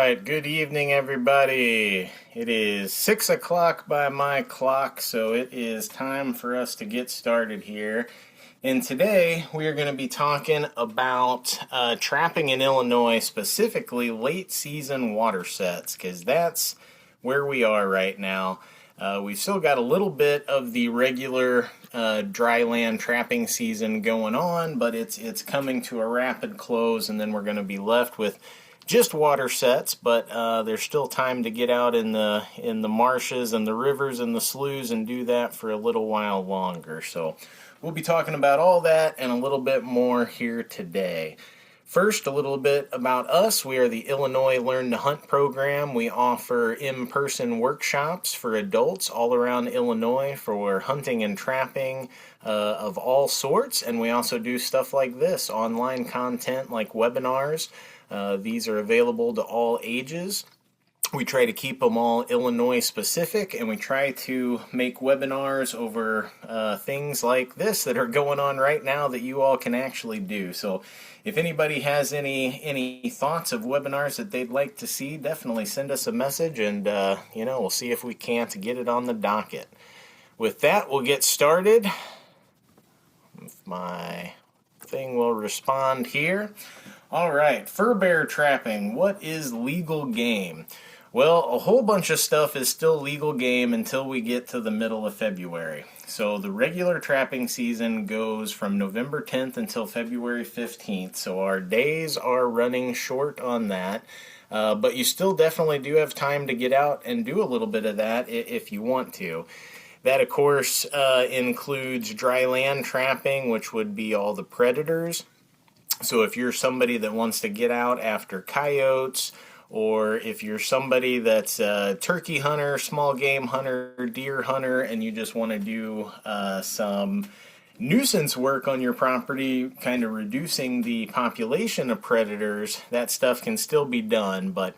right, good evening, everybody. It is 6 o'clock by my clock, so it is time for us to get started here. And today we are going to be talking about trapping in Illinois, specifically late season water sets, because that's where we are right now. We've still got a little bit of the regular dry land trapping season going on, but it's coming to a rapid close, and then we're going to be left with just water sets. But there's still time to get out in the marshes and the rivers and the sloughs and do that for a little while longer. So we'll be talking about all that and a little bit more here today. First, a little bit about us. We are the Illinois Learn to Hunt program. We offer in-person workshops for adults all around Illinois for hunting and trapping of all sorts. And we also do stuff like this, online content like webinars. These are available to all ages. We try to keep them all Illinois specific, and we try to make webinars over things like this that are going on right now that you all can actually do. So if anybody has any thoughts of webinars that they'd like to see, definitely send us a message, and we'll see if we can't get it on the docket. With that, we'll get started. If my thing will respond here. All right, fur bear trapping. What is legal game? Well, a whole bunch of stuff is still legal game until we get to the middle of February. So the regular trapping season goes from November 10th until February 15th. So our days are running short on that. But you still definitely do have time to get out and do a little bit of that if you want to. That, of course, includes dry land trapping, which would be all the predators. So if you're somebody that wants to get out after coyotes, or if you're somebody that's a turkey hunter, small game hunter, deer hunter, and you just want to do some nuisance work on your property, kind of reducing the population of predators, that stuff can still be done. But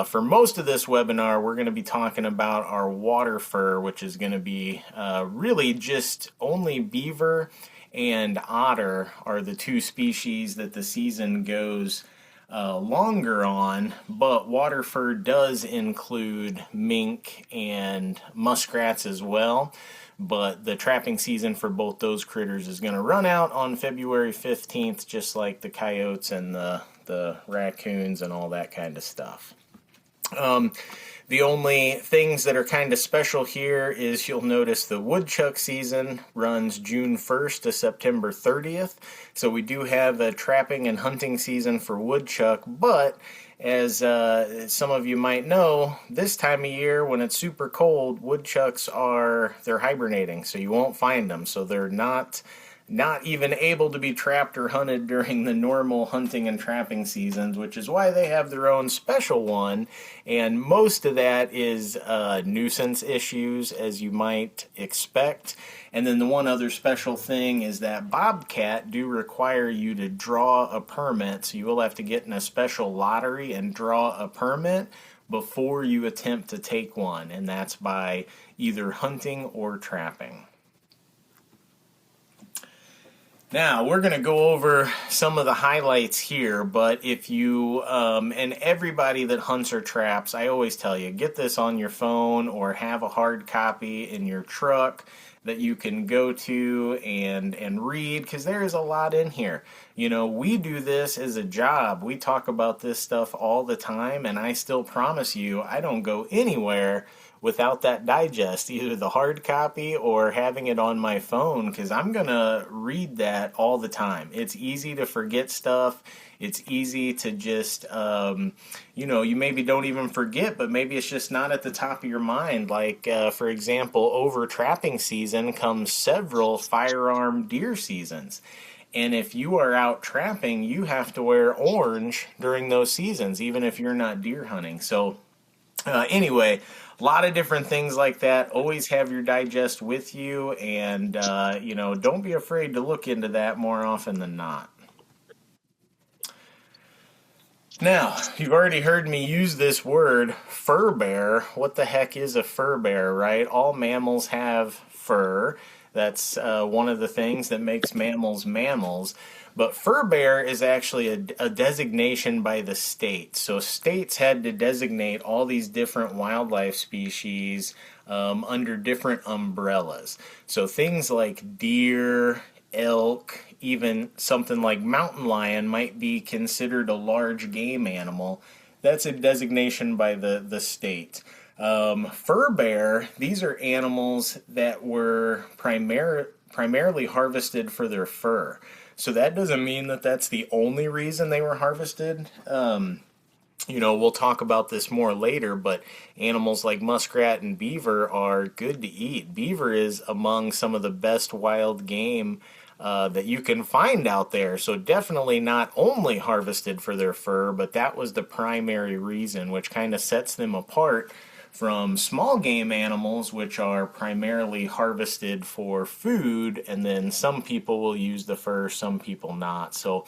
for most of this webinar, we're going to be talking about our water fur, which is going to be really just only beaver and otter are the two species that the season goes longer on, but water fur does include mink and muskrats as well. But the trapping season for both those critters is going to run out on February 15th, just like the coyotes and the raccoons and all that kind of stuff. The only things that are kind of special here is you'll notice the woodchuck season runs June 1st to September 30th. So we do have a trapping and hunting season for woodchuck, but as some of you might know, this time of year when it's super cold, woodchucks they're hibernating, so you won't find them. So they're not even able to be trapped or hunted during the normal hunting and trapping seasons, which is why they have their own special one. And most of that is nuisance issues, as you might expect. And then the one other special thing is that bobcat do require you to draw a permit, so you will have to get in a special lottery and draw a permit before you attempt to take one, and that's by either hunting or trapping. Now, we're going to go over some of the highlights here, but if you, and everybody that hunts or traps, I always tell you, get this on your phone or have a hard copy in your truck that you can go to and read, because there is a lot in here. You know, we do this as a job. We talk about this stuff all the time, and I still promise you, I don't go anywhere without that digest, either the hard copy or having it on my phone, because I'm going to read that all the time. It's easy to forget stuff. It's easy to just, you maybe don't even forget, but maybe it's just not at the top of your mind. Like, for example, over trapping season comes several firearm deer seasons. And if you are out trapping, you have to wear orange during those seasons, even if you're not deer hunting. So anyway, a lot of different things like that. Always have your digest with you, and don't be afraid to look into that more often than not. Now, you've already heard me use this word, fur bear. What the heck is a fur bear, right? All mammals have fur. That's one of the things that makes mammals mammals. But fur bear is actually a designation by the state. So states had to designate all these different wildlife species under different umbrellas. So things like deer, elk, even something like mountain lion might be considered a large game animal. That's a designation by the state. Fur bear, these are animals that were primarily harvested for their fur. So that doesn't mean that that's the only reason they were harvested. We'll talk about this more later, but animals like muskrat and beaver are good to eat. Beaver is among some of the best wild game that you can find out there. So definitely not only harvested for their fur, but that was the primary reason, which kind of sets them apart from small game animals, which are primarily harvested for food, and then some people will use the fur, some people not. So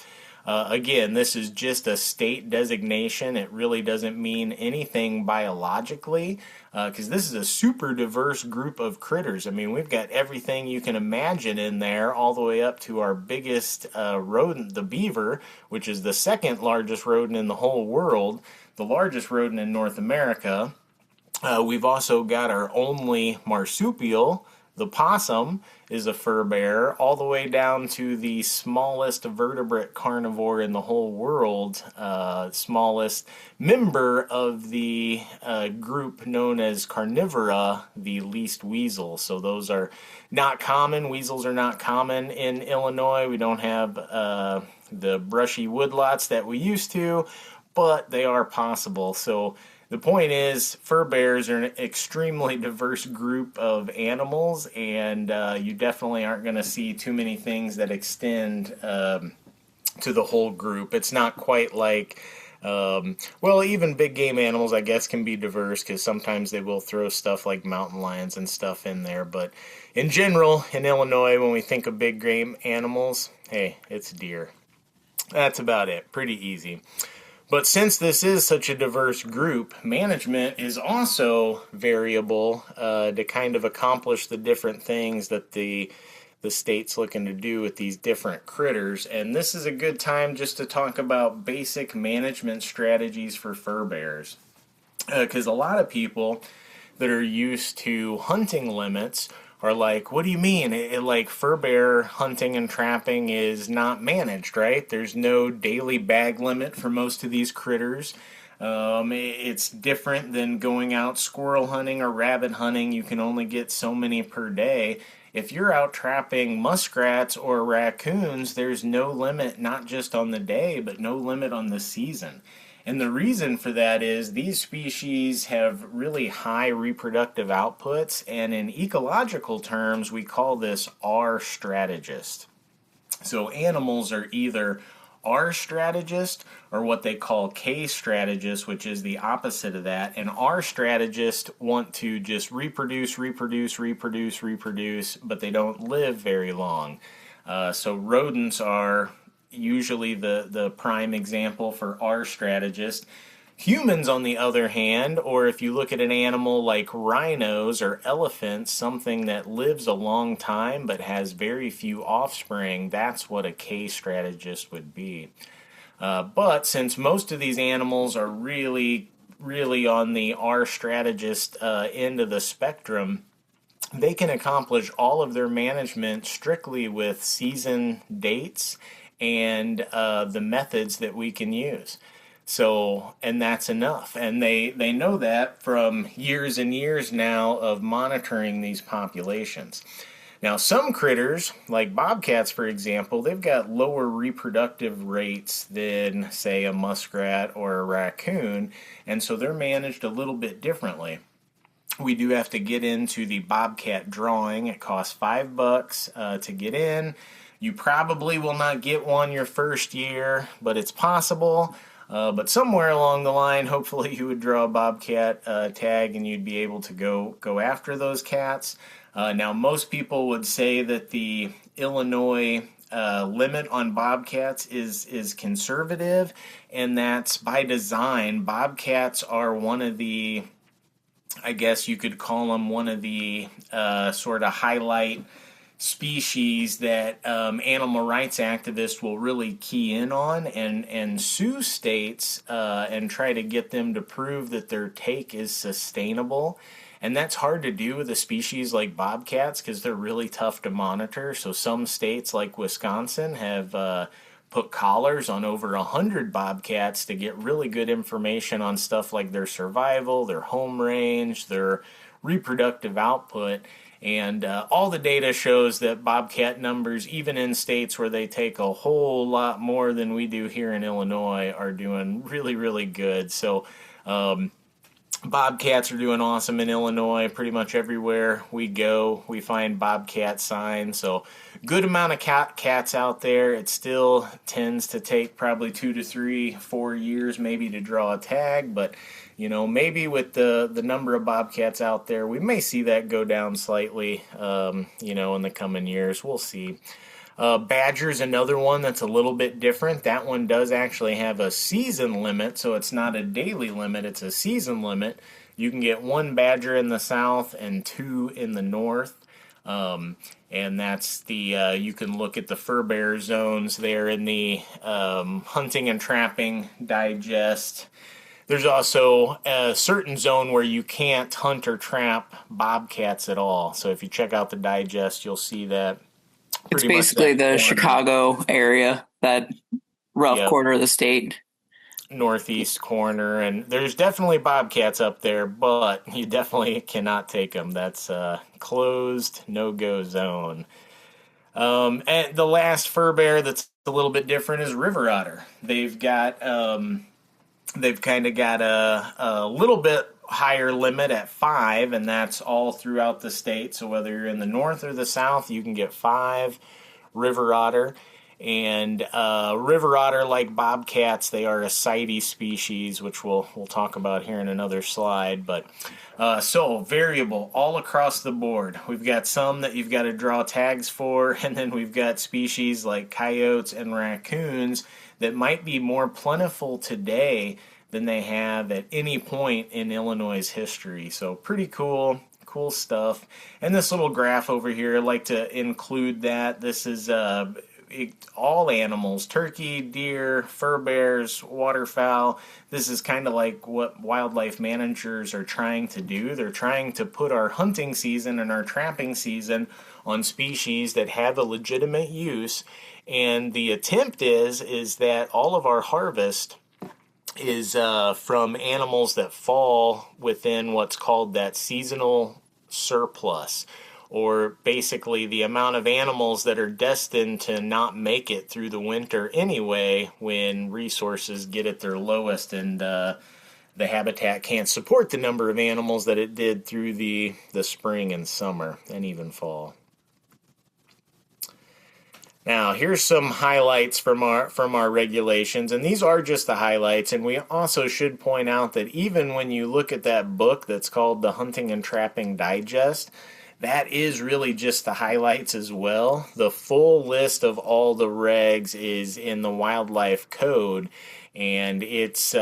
again, this is just a state designation. It really doesn't mean anything biologically, because this is a super diverse group of critters. I mean, we've got everything you can imagine in there, all the way up to our biggest rodent, the beaver, which is the second largest rodent in the whole world, the largest rodent in North America. We've also got our only marsupial. The possum is a fur bearer, all the way down to the smallest vertebrate carnivore in the whole world, smallest member of the group known as carnivora, the least weasel. So those are not common. Weasels are not common in Illinois. We don't have the brushy woodlots that we used to, but they are possible. So the point is, fur bears are an extremely diverse group of animals, and you definitely aren't going to see too many things that extend to the whole group. It's not quite like, even big game animals, I guess, can be diverse, because sometimes they will throw stuff like mountain lions and stuff in there. But in general, in Illinois, when we think of big game animals, hey, it's deer. That's about it. Pretty easy. But since this is such a diverse group, management is also variable to kind of accomplish the different things that the state's looking to do with these different critters. And this is a good time just to talk about basic management strategies for fur bears. Because a lot of people that are used to hunting limits are like, what do you mean? Like fur bear hunting and trapping is not managed, right? There's no daily bag limit for most of these critters. It's different than going out squirrel hunting or rabbit hunting. You can only get so many per day. If you're out trapping muskrats or raccoons, there's no limit, not just on the day, but no limit on the season. And the reason for that is these species have really high reproductive outputs, and in ecological terms, we call this R strategist. So animals are either R strategist or what they call K strategist, which is the opposite of that. And R strategists want to just reproduce, but they don't live very long. So rodents are usually the prime example for R strategist. Humans, on the other hand, or if you look at an animal like rhinos or elephants, something that lives a long time but has very few offspring, that's what a K strategist would be. But since most of these animals are really on the R strategist end of the spectrum, they can accomplish all of their management strictly with season dates and the methods that we can use. So, and that's enough. And they know that from years and years now of monitoring these populations. Now, some critters, like bobcats, for example, they've got lower reproductive rates than, say, a muskrat or a raccoon, and so they're managed a little bit differently. We do have to get into the bobcat drawing. It costs $5 to get in. You probably will not get one your first year, but it's possible. But somewhere along the line, hopefully you would draw a bobcat tag and you'd be able to go after those cats. Now, most people would say that the Illinois limit on bobcats is conservative, and that's by design. Bobcats are one of the, I guess you could call them one of the sort of highlight species that animal rights activists will really key in on and sue states and try to get them to prove that their take is sustainable. And that's hard to do with a species like bobcats because they're really tough to monitor. So some states like Wisconsin have put collars on over 100 bobcats to get really good information on stuff like their survival, their home range, their reproductive output. And all the data shows that bobcat numbers, even in states where they take a whole lot more than we do here in Illinois, are doing really, really good. So bobcats are doing awesome in Illinois. Pretty much everywhere we go, we find bobcat signs. So good amount of cats out there. It still tends to take probably 2 to 3, 4 years maybe to draw a tag, but maybe with the number of bobcats out there, we may see that go down slightly, in the coming years. We'll see. Badger's another one that's a little bit different. That one does actually have a season limit, so it's not a daily limit, it's a season limit. You can get 1 badger in the south and 2 in the north. And that's you can look at the fur bear zones there in the Hunting and Trapping Digest. There's also a certain zone where you can't hunt or trap bobcats at all. So if you check out the digest, you'll see that. It's basically the Chicago area, that rough corner of the state. Northeast corner, and there's definitely bobcats up there, but you definitely cannot take them. That's a closed, no-go zone. And the last fur bear that's a little bit different is river otter. They've got they've kind of got a little bit higher limit at 5, and that's all throughout the state. So whether you're in the north or the south, you can get 5 river otter. And river otter, like bobcats, they are a CITES species, which we'll talk about here in another slide. But so variable all across the board. We've got some that you've got to draw tags for, and then we've got species like coyotes and raccoons that might be more plentiful today than they have at any point in Illinois' history. So pretty cool stuff. And this little graph over here, I'd like to include that. This is all animals: turkey, deer, fur bears, waterfowl. This is kind of like what wildlife managers are trying to do. They're trying to put our hunting season and our trapping season on species that have a legitimate use. And the attempt is that all of our harvest is from animals that fall within what's called that seasonal surplus, or basically the amount of animals that are destined to not make it through the winter anyway when resources get at their lowest and the habitat can't support the number of animals that it did through the spring and summer and even fall. Now, here's some highlights from our regulations, and these are just the highlights, and we also should point out that even when you look at that book that's called the Hunting and Trapping Digest, that is really just the highlights as well. The full list of all the regs is in the Wildlife Code, and it's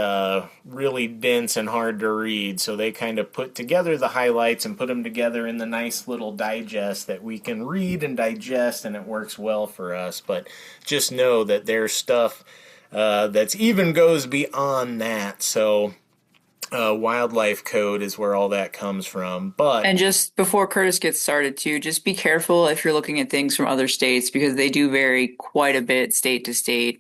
really dense and hard to read, so they kind of put together the highlights and put them together in the nice little digest that we can read and digest, and it works well for us. But just know that there's stuff that's even goes beyond that, so Wildlife Code is where all that comes from. And just before Curtis gets started too, just be careful if you're looking at things from other states, because they do vary quite a bit state to state.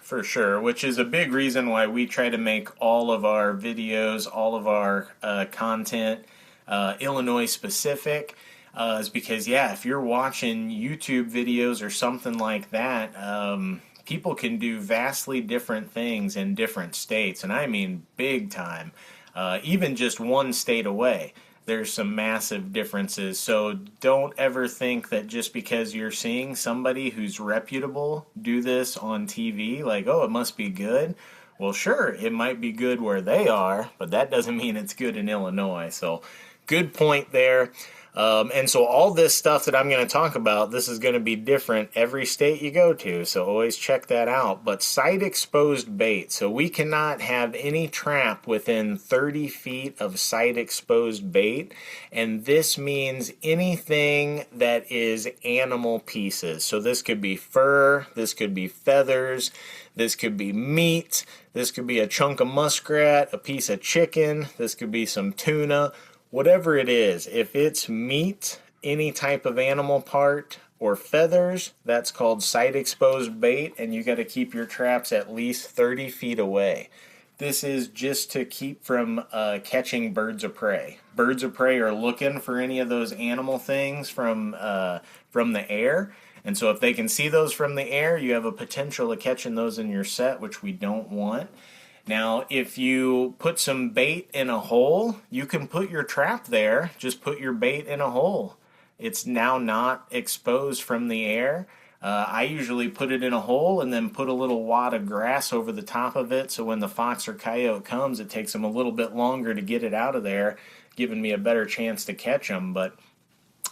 For sure, which is a big reason why we try to make all of our videos, all of our content Illinois specific, is because, if you're watching YouTube videos or something like that, people can do vastly different things in different states, and I mean big time, even just one state away. There's some massive differences, so don't ever think that just because you're seeing somebody who's reputable do this on TV, like, oh, it must be good. Well, sure, it might be good where they are, but that doesn't mean it's good in Illinois. So good point there. And so all this stuff that I'm going to talk about, this is going to be different every state you go to, so always check that out. But site exposed bait, so we cannot have any trap within 30 feet of site exposed bait, and this means anything that is animal pieces. So this could be fur, this could be feathers, this could be meat, this could be a chunk of muskrat, a piece of chicken, this could be some tuna. Whatever it is, if it's meat, any type of animal part, or feathers, that's called site exposed bait, and you got to keep your traps at least 30 feet away. This is just to keep from catching birds of prey. Birds of prey are looking for any of those animal things from the air, and so if they can see those from the air, you have a potential of catching those in your set, which we don't want. Now, if you put some bait in a hole, you can put your trap there. Just put your bait in a hole. It's now not exposed from the air. I usually put it in a hole and then put a little wad of grass over the top of it, so when the fox or coyote comes, it takes them a little bit longer to get it out of there, giving me a better chance to catch them. But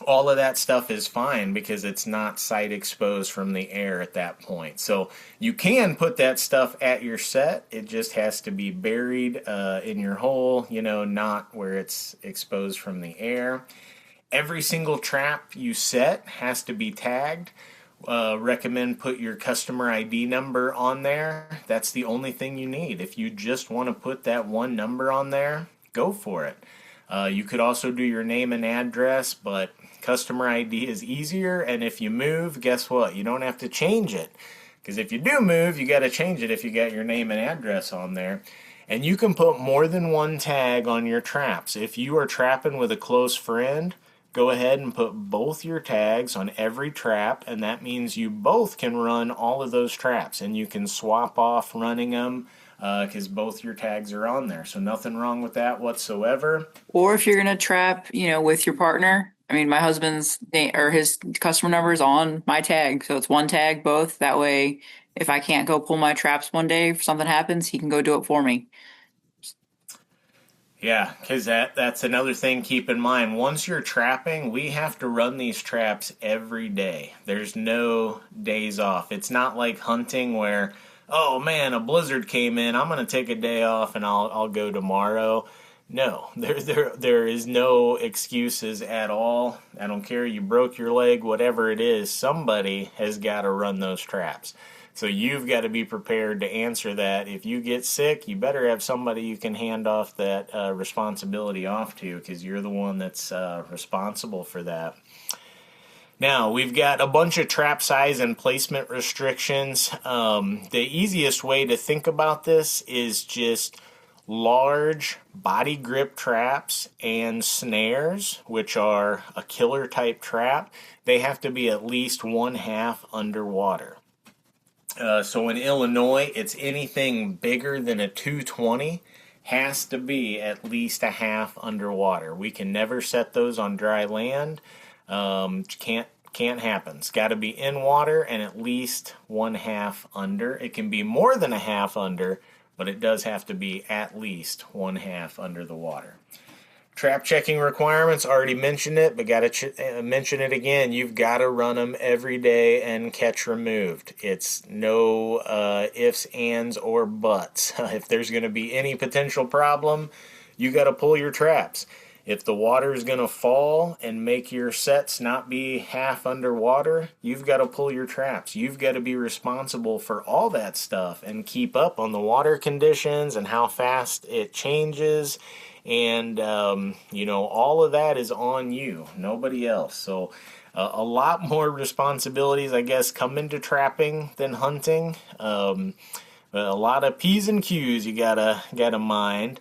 all of that stuff is fine because it's not site exposed from the air at that point. So you can put that stuff at your set. It just has to be buried in your hole, not where it's exposed from the air. Every single trap you set has to be tagged. Recommend put your customer ID number on there. That's the only thing you need. If you just want to put that one number on there, go for it. You could also do your name and address, but customer ID is easier, and if you move, guess what? You don't have to change it, because if you do move, you got to change it if you got your name and address on there. And you can put more than one tag on your traps. If you are trapping with a close friend, go ahead and put both your tags on every trap, and that means you both can run all of those traps, and you can swap off running them because both your tags are on there. So nothing wrong with that whatsoever. Or if you're gonna trap, with your partner. I mean, my husband's name or his customer number is on my tag, so it's one tag both. That way, if I can't go pull my traps one day, if something happens, he can go do it for me. Yeah, because that's another thing keep in mind. Once you're trapping, we have to run these traps every day. There's no days off. It's not like hunting where, oh man, a blizzard came in, I'm going to take a day off and I'll go tomorrow. No, there is no excuses at all. I don't care, you broke your leg, whatever it is, somebody has got to run those traps. So you've got to be prepared to answer that. If you get sick, you better have somebody you can hand off that responsibility off to, because you're the one that's responsible for that. Now, we've got a bunch of trap size and placement restrictions. The easiest way to think about this is just large body grip traps and snares, which are a killer type trap. They have to be at least 1/2 underwater. So in Illinois, it's anything bigger than a 220 has to be at least 1/2 underwater. We can never set those on dry land. Can't happen. It's got to be in water and at least 1/2 under. It can be more than 1/2 under, but it does have to be at least 1/2 under the water. Trap checking requirements, already mentioned it, but got to mention it again. You've got to run them every day and catch removed. It's no ifs, ands, or buts. If there's going to be any potential problem, you got to pull your traps. If the water is going to fall and make your sets not be half underwater, you've got to pull your traps. You've got to be responsible for all that stuff and keep up on the water conditions and how fast it changes. And, all of that is on you, nobody else. So a lot more responsibilities, I guess, come into trapping than hunting. A lot of P's and Q's you gotta mind.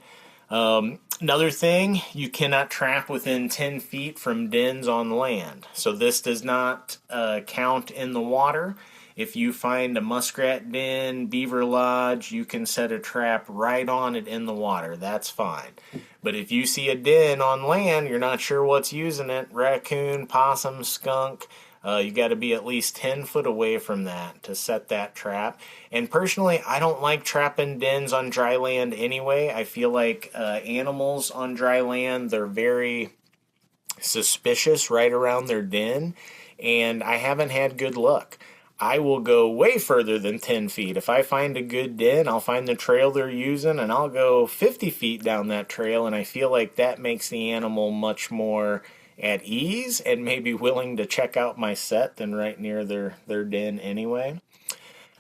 Another thing, you cannot trap within 10 feet from dens on land. So this does not count in the water. If you find a muskrat den, beaver lodge, you can set a trap right on it in the water. That's fine. But if you see a den on land, you're not sure what's using it, raccoon, possum, skunk, you got to be at least 10 foot away from that to set that trap. And personally, I don't like trapping dens on dry land anyway. I feel like animals on dry land, they're very suspicious right around their den, and I haven't had good luck. I will go way further than 10 feet. If I find a good den, I'll find the trail they're using and I'll go 50 feet down that trail, and I feel like that makes the animal much more at ease and maybe willing to check out my set than right near their den anyway.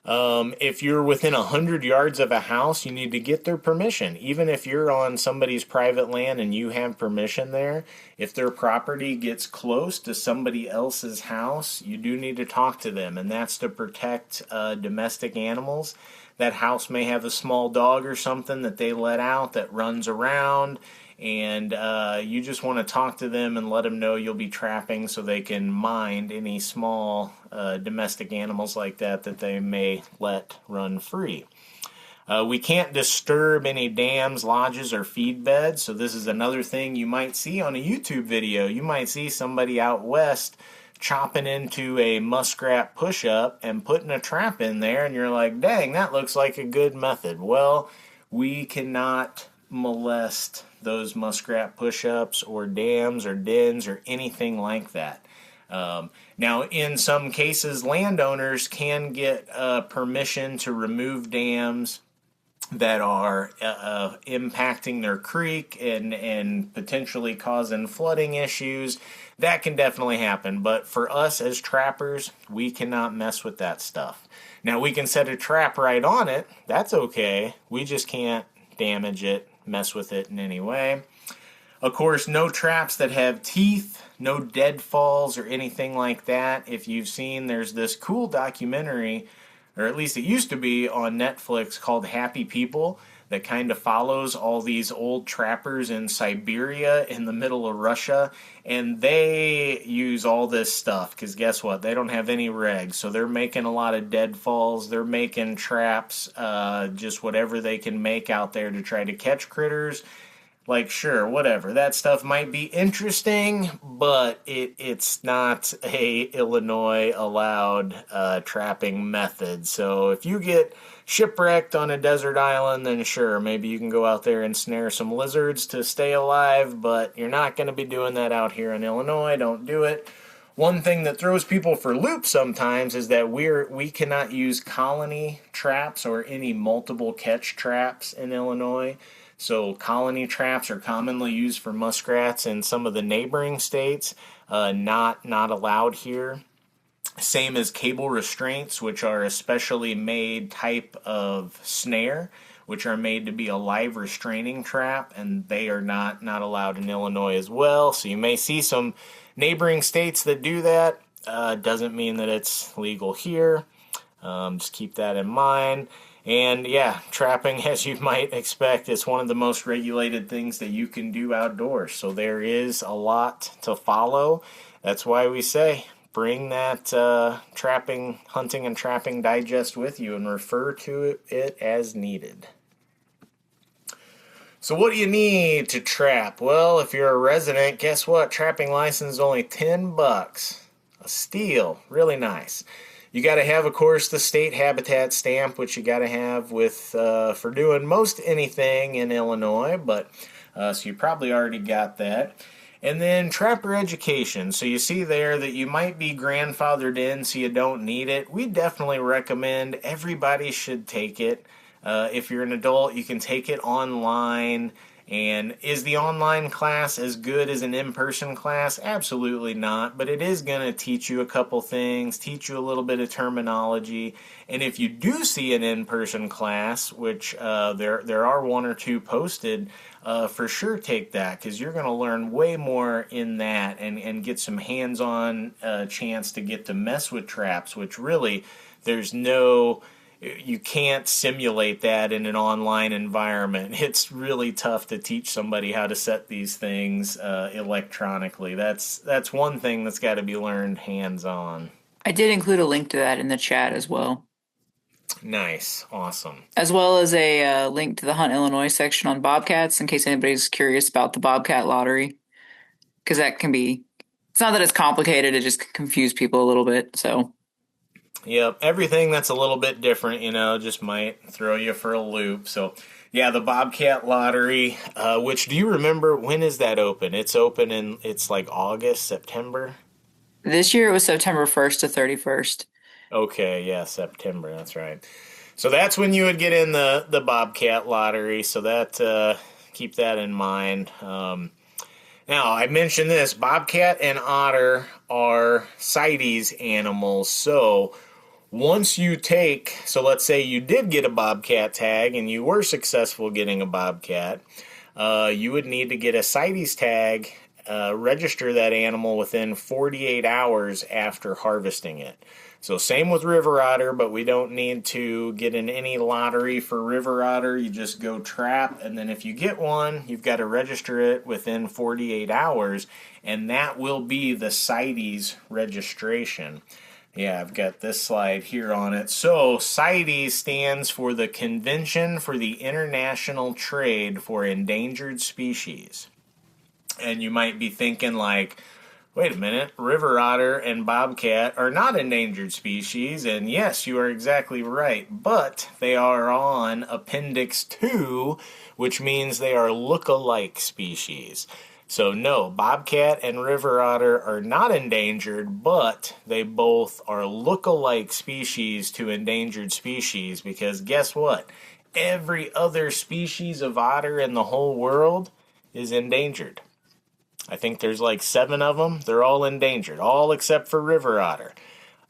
If you're within 100 yards of a house, you need to get their permission. Even if you're on somebody's private land and you have permission there, if their property gets close to somebody else's house, you do need to talk to them, and that's to protect domestic animals. That house may have a small dog or something that they let out that runs around, and you just want to talk to them and let them know you'll be trapping so they can mind any small domestic animals like that they may let run free. We can't disturb any dams, lodges, or feed beds, so this is another thing you might see on a YouTube video. You might see somebody out west chopping into a muskrat push-up and putting a trap in there, and you're like, dang, that looks like a good method. Well, we cannot molest those muskrat push-ups or dams or dens or anything like that. Now, in some cases, landowners can get permission to remove dams that are impacting their creek and potentially causing flooding issues. That can definitely happen, but for us as trappers, we cannot mess with that stuff. Now, we can set a trap right on it. That's okay. We just can't damage it, mess with it in any way. Of course, no traps that have teeth, no deadfalls or anything like that. If you've seen, there's this cool documentary, or at least it used to be on Netflix, called Happy People, that kind of follows all these old trappers in Siberia in the middle of Russia, and they use all this stuff because guess what? They don't have any regs, so they're making a lot of deadfalls. They're making traps, just whatever they can make out there to try to catch critters. Like, sure, whatever. That stuff might be interesting, but it's not a Illinois allowed trapping method. So if you get shipwrecked on a desert island, then sure, maybe you can go out there and snare some lizards to stay alive, but you're not going to be doing that out here in Illinois. Don't do it. One thing that throws people for loops sometimes is that we cannot use colony traps or any multiple catch traps in Illinois. So colony traps are commonly used for muskrats in some of the neighboring states, not allowed here. Same as cable restraints, which are a specially made type of snare, which are made to be a live restraining trap, and they are not allowed in Illinois as well. So you may see some neighboring states that do that. Doesn't mean that it's legal here. Just keep that in mind. And yeah, trapping, as you might expect, is one of the most regulated things that you can do outdoors. So there is a lot to follow. That's why we say bring that hunting and trapping digest with you and refer to it as needed. So what do you need to trap? Well, if you're a resident, guess what? Trapping license is only $10. A steal. Really nice. You got to have, of course, the state habitat stamp, which you got to have with for doing most anything in Illinois, but so you probably already got that. And then trapper education. So you see there that you might be grandfathered in, so you don't need it. We definitely recommend everybody should take it. If you're an adult, you can take it online. And is the online class as good as an in-person class? Absolutely not, but it is going to teach you a couple things, teach you a little bit of terminology, and if you do see an in-person class, which there are one or two posted, for sure take that, because you're going to learn way more in that and get some hands-on chance to get to mess with traps, which really you can't simulate that in an online environment. It's really tough to teach somebody how to set these things electronically. That's one thing that's got to be learned hands-on. I did include a link to that in the chat as well. Nice. Awesome. As well as a link to the Hunt Illinois section on bobcats, in case anybody's curious about the bobcat lottery. Because that can be, it's not that it's complicated, it just can confuse people a little bit, so... Yep, everything that's a little bit different, just might throw you for a loop. So Yeah, the Bobcat Lottery, which do you remember when is that open? It's like August, September? This year it was September 1st to 31st. Okay, yeah, September, that's right. So that's when you would get in the Bobcat Lottery, so that keep that in mind. Now, I mentioned this, Bobcat and otter are CITES animals, so so let's say you did get a Bobcat tag and you were successful getting a Bobcat, you would need to get a CITES tag, register that animal within 48 hours after harvesting it. So same with river otter, but we don't need to get in any lottery for river otter. You just go trap, and then if you get one, you've got to register it within 48 hours, and that will be the CITES registration. Yeah, I've got this slide here on it. So, CITES stands for the Convention for the International Trade for Endangered Species. And you might be thinking like, wait a minute, river otter and bobcat are not endangered species, and yes, you are exactly right, but they are on Appendix 2, which means they are look-alike species. So no, bobcat and river otter are not endangered, but they both are look-alike species to endangered species, because guess what? Every other species of otter in the whole world is endangered. I think there's like 7 of them. They're all endangered, all except for river otter.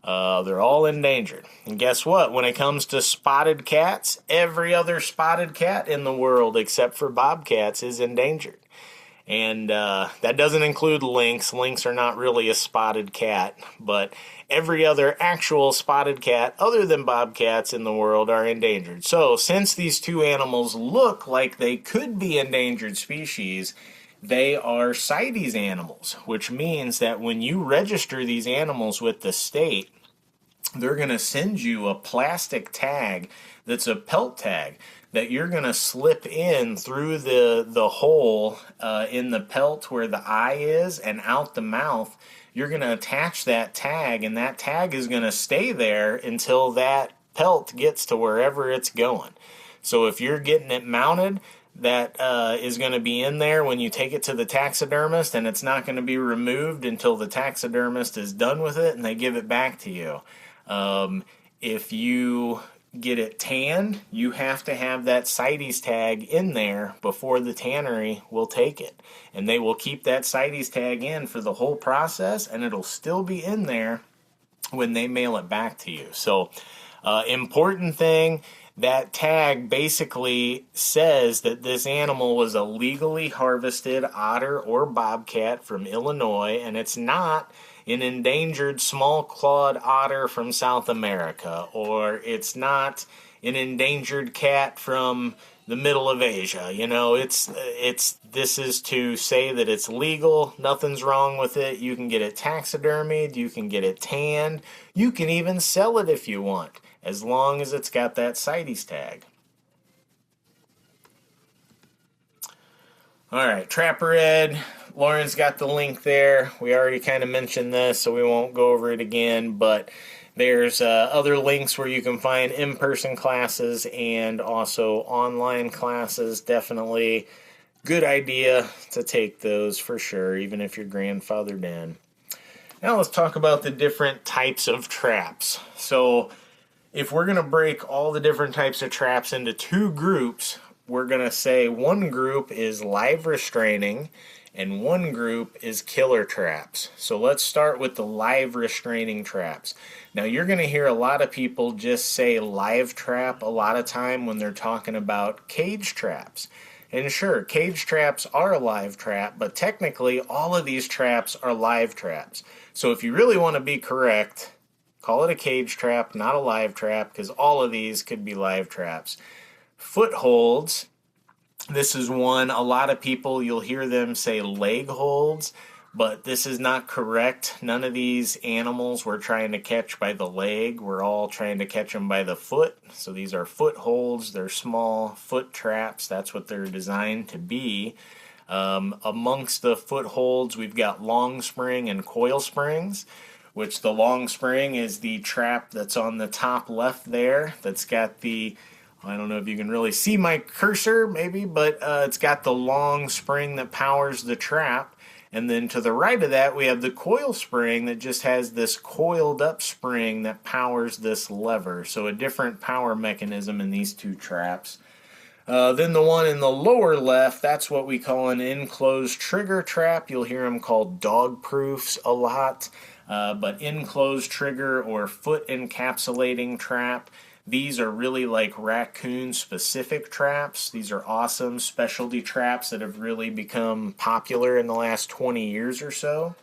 They're all endangered. And guess what? When it comes to spotted cats, every other spotted cat in the world except for bobcats is endangered. And that doesn't include lynx. Lynx are not really a spotted cat, but every other actual spotted cat other than bobcats in the world are endangered. So since these two animals look like they could be endangered species, they are CITES animals, which means that when you register these animals with the state, they're going to send you a plastic tag that's a pelt tag that you're going to slip in through the hole in the pelt where the eye is and out the mouth. You're going to attach that tag, and that tag is going to stay there until that pelt gets to wherever it's going. So if you're getting it mounted, that is going to be in there when you take it to the taxidermist, and it's not going to be removed until the taxidermist is done with it and they give it back to you. If you get it tanned, you have to have that CITES tag in there before the tannery will take it. And they will keep that CITES tag in for the whole process, and it'll still be in there when they mail it back to you. So, important thing, that tag basically says that this animal was a legally harvested otter or bobcat from Illinois, and it's not an endangered small-clawed otter from South America, or it's not an endangered cat from the middle of Asia. You know, this is to say that it's legal, nothing's wrong with it. You can get it taxidermied, you can get it tanned, you can even sell it if you want, as long as it's got that CITES tag. All right, Trapper Ed, Lauren's got the link there. We already kind of mentioned this, so we won't go over it again, but there's other links where you can find in-person classes and also online classes. Definitely good idea to take those for sure, even if you're grandfathered in. Now let's talk about the different types of traps. So if we're going to break all the different types of traps into 2 groups, we're going to say one group is live restraining and one group is killer traps. So let's start with the live restraining traps. Now you're going to hear a lot of people just say live trap a lot of time when they're talking about cage traps. And sure, cage traps are a live trap, but technically all of these traps are live traps. So if you really want to be correct, call it a cage trap, not a live trap, because all of these could be live traps. Footholds, this is one, a lot of people, you'll hear them say leg holds, but this is not correct. None of these animals we're trying to catch by the leg. We're all trying to catch them by the foot. So these are footholds. They're small foot traps. That's what they're designed to be. Amongst the footholds, we've got long spring and coil springs, which the long spring is the trap that's on the top left there, that's got the I don't know if you can really see my cursor maybe, but it's got the long spring that powers the trap. And then to the right of that, we have the coil spring that just has this coiled up spring that powers this lever. So a different power mechanism in these two traps. Then the one in the lower left, that's what we call an enclosed trigger trap. You'll hear them called dog proofs a lot. But enclosed trigger or foot encapsulating trap. These are really like raccoon specific traps. These are awesome specialty traps that have really become popular in the last 20 years or so.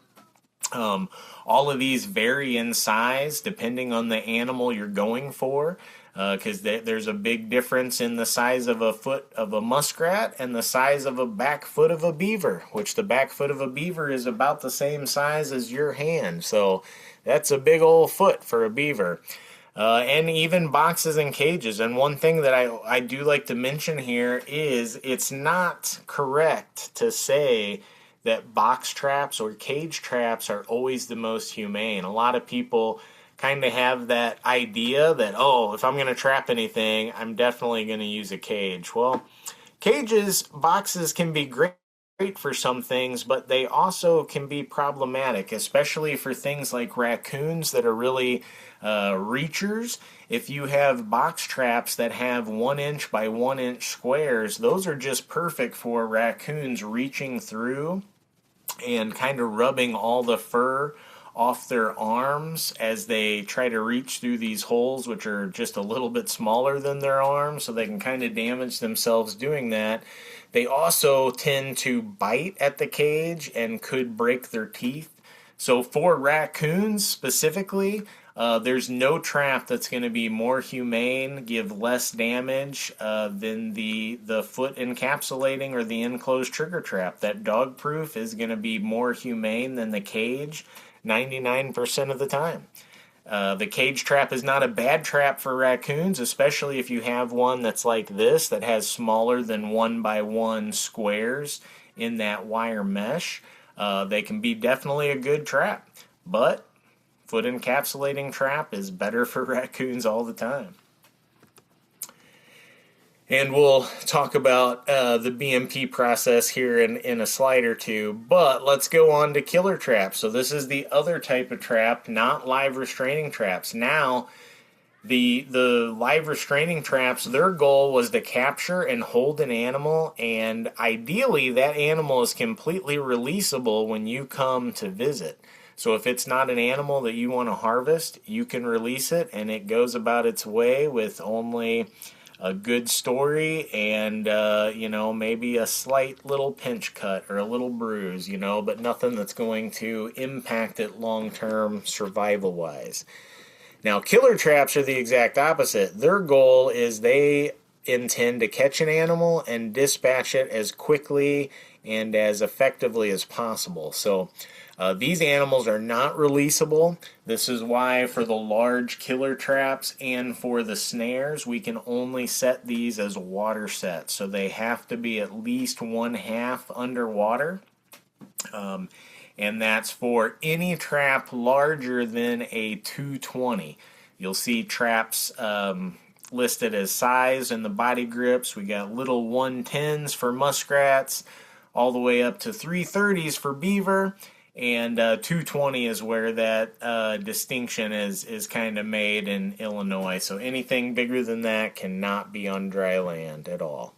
All of these vary in size depending on the animal you're going for, because there's a big difference in the size of a foot of a muskrat and the size of a back foot of a beaver, which the back foot of a beaver is about the same size as your hand. So that's a big old foot for a beaver. And even boxes and cages. And one thing that I do like to mention here is it's not correct to say that box traps or cage traps are always the most humane. A lot of people kind of have that idea that, oh, if I'm going to trap anything, I'm definitely going to use a cage. Well, boxes can be great for some things, but they also can be problematic, especially for things like raccoons that are really reachers. If you have box traps that have 1 inch by 1 inch squares, those are just perfect for raccoons reaching through and kind of rubbing all the fur off their arms as they try to reach through these holes, which are just a little bit smaller than their arms, so they can kind of damage themselves doing that. They also tend to bite at the cage and could break their teeth. So for raccoons specifically, there's no trap that's going to be more humane, give less damage than the foot encapsulating or the enclosed trigger trap. That dog proof is going to be more humane than the cage 99% of the time. The cage trap is not a bad trap for raccoons, especially if you have one that's like this, that has smaller than 1 by 1 squares in that wire mesh. They can be definitely a good trap, but foot encapsulating trap is better for raccoons all the time. And we'll talk about the BMP process here in a slide or two, but let's go on to killer traps. So this is the other type of trap, not live restraining traps. Now, the live restraining traps, their goal was to capture and hold an animal, and ideally that animal is completely releasable when you come to visit. So if it's not an animal that you want to harvest, you can release it and it goes about its way with only a good story and, maybe a slight little pinch cut or a little bruise, but nothing that's going to impact it long-term survival-wise. Now, killer traps are the exact opposite. Their goal is they intend to catch an animal and dispatch it as quickly and as effectively as possible. So these animals are not releasable. This is why for the large killer traps and for the snares, we can only set these as water sets. So they have to be at least 1/2 underwater. And that's for any trap larger than a 220. You'll see traps listed as size in the body grips. We got little 110s for muskrats, all the way up to 330s for beaver, and 220 is where that distinction is kind of made in Illinois. So anything bigger than that cannot be on dry land at all.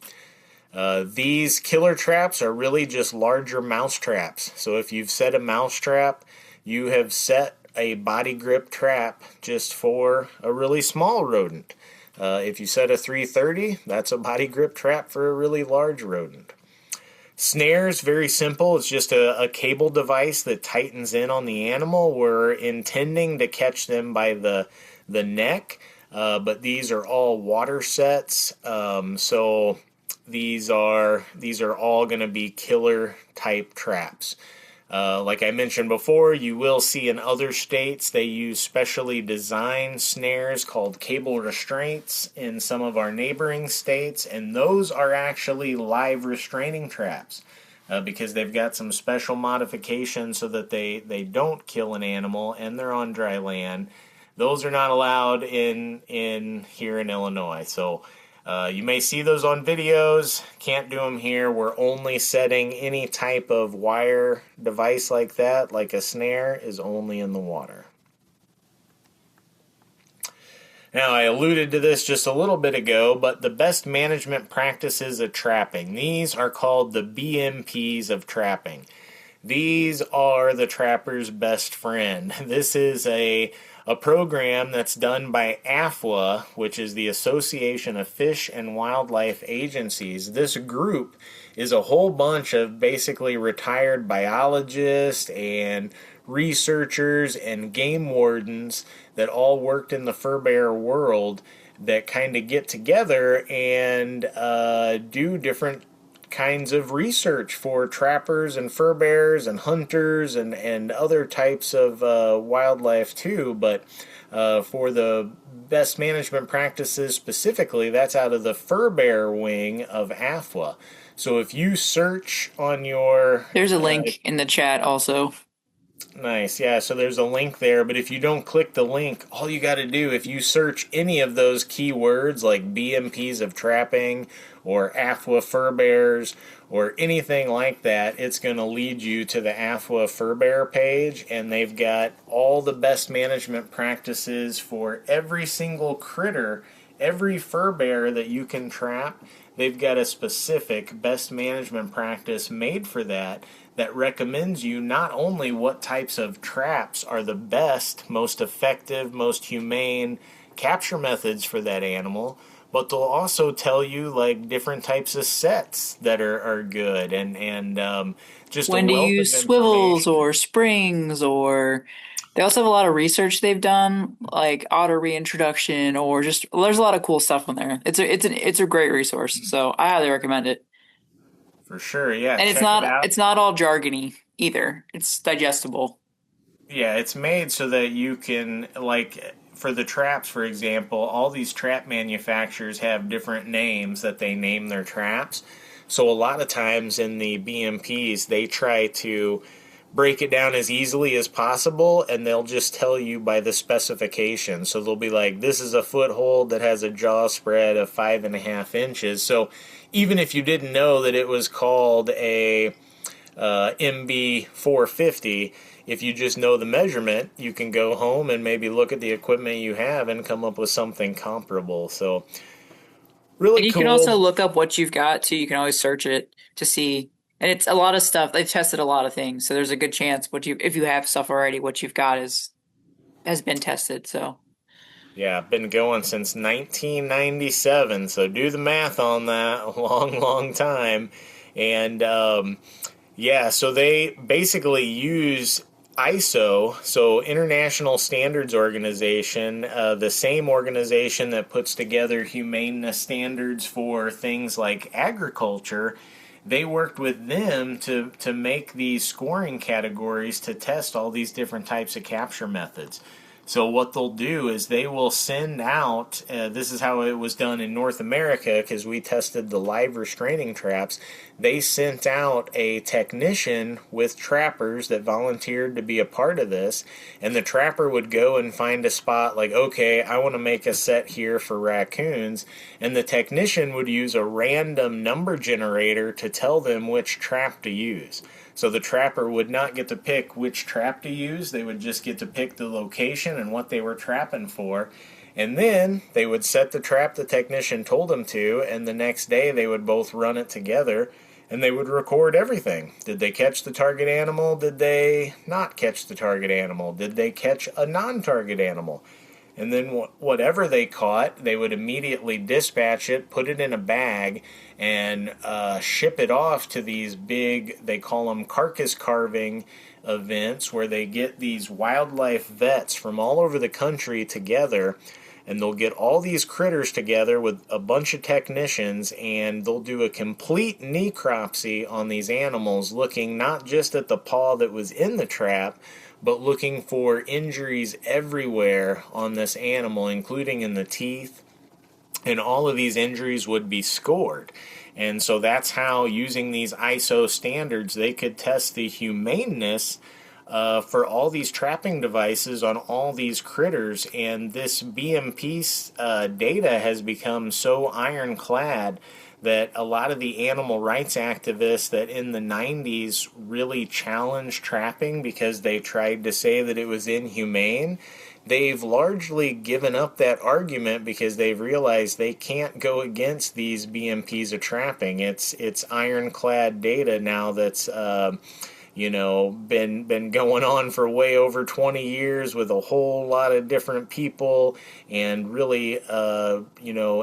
These killer traps are really just larger mouse traps. So if you've set a mouse trap, you have set a body grip trap just for a really small rodent. If you set a 330, that's a body grip trap for a really large rodent. Snares, very simple. It's just a cable device that tightens in on the animal. We're intending to catch them by the neck, but these are all water sets. So these are all going to be killer type traps. Like I mentioned before, you will see in other states they use specially designed snares called cable restraints in some of our neighboring states, and those are actually live restraining traps because they've got some special modifications so that they don't kill an animal and they're on dry land. Those are not allowed in here in Illinois. So You may see those on videos. Can't do them here. We're only setting any type of wire device like that, like a snare, is only in the water. Now, I alluded to this just a little bit ago, but the best management practices of trapping. These are called the BMPs of trapping. These are the trapper's best friend. This is a program that's done by AFWA, which is the Association of Fish and Wildlife Agencies. This group is a whole bunch of basically retired biologists and researchers and game wardens that all worked in the fur bear world that kind of get together and do different kinds of research for trappers and fur bears and hunters and other types of wildlife too. But for the best management practices specifically, that's out of the fur bear wing of AFWA. So if you search on your... There's a link in the chat also. Nice, yeah, so there's a link there, but if you don't click the link, all you got to do, if you search any of those keywords like BMPs of trapping or AFWA fur bears or anything like that, it's going to lead you to the AFWA fur bear page, and they've got all the best management practices for every single critter, every fur bear that you can trap. They've got a specific best management practice made for that recommends you not only what types of traps are the best, most effective, most humane capture methods for that animal, but they'll also tell you like different types of sets that are good and just When a to wealth use of swivels information. or springs, or they also have a lot of research they've done, like otter reintroduction, or just there's a lot of cool stuff on there. It's a great resource, so I highly recommend it. For sure, yeah, And check it out. it's not all jargony either. It's digestible. Yeah, it's made so that you can, like, for the traps, for example, all these trap manufacturers have different names that they name their traps. So a lot of times in the BMPs, they try to break it down as easily as possible, and they'll just tell you by the specification. So they'll be like, this is a foothold that has a jaw spread of 5.5 inches. So even if you didn't know that it was called a MB 450, if you just know the measurement, you can go home and maybe look at the equipment you have and come up with something comparable. So And really you can also cool. look up what you've got too. You can always search it to see. And it's a lot of stuff. They've tested a lot of things. So there's a good chance if you have stuff already, what you've got has been tested. So Yeah, been going since 1997, so do the math on that. A long, long time. And yeah, so they basically use ISO, so International Standards Organization, the same organization that puts together humaneness standards for things like agriculture. They worked with them to make these scoring categories to test all these different types of capture methods. So what they'll do is they will send out, this is how it was done in North America because we tested the live restraining traps. They sent out a technician with trappers that volunteered to be a part of this, and the trapper would go and find a spot like, okay, I want to make a set here for raccoons, and the technician would use a random number generator to tell them which trap to use. So the trapper would not get to pick which trap to use. They would just get to pick the location and what they were trapping for. And then they would set the trap the technician told them to, and the next day they would both run it together and they would record everything. Did they catch the target animal? Did they not catch the target animal? Did they catch a non-target animal? And then whatever they caught, they would immediately dispatch it, put it in a bag, and ship it off to these big, they call them carcass carving events, where they get these wildlife vets from all over the country together, and they'll get all these critters together with a bunch of technicians, and they'll do a complete necropsy on these animals, looking not just at the paw that was in the trap, but looking for injuries everywhere on this animal, including in the teeth, and all of these injuries would be scored. And so that's how, using these ISO standards, they could test the humaneness for all these trapping devices on all these critters. And this BMP data has become so ironclad that a lot of the animal rights activists that in the 90s really challenged trapping because they tried to say that it was inhumane, they've largely given up that argument because they've realized they can't go against these BMPs of trapping. It's ironclad data now that's been going on for way over 20 years with a whole lot of different people and really,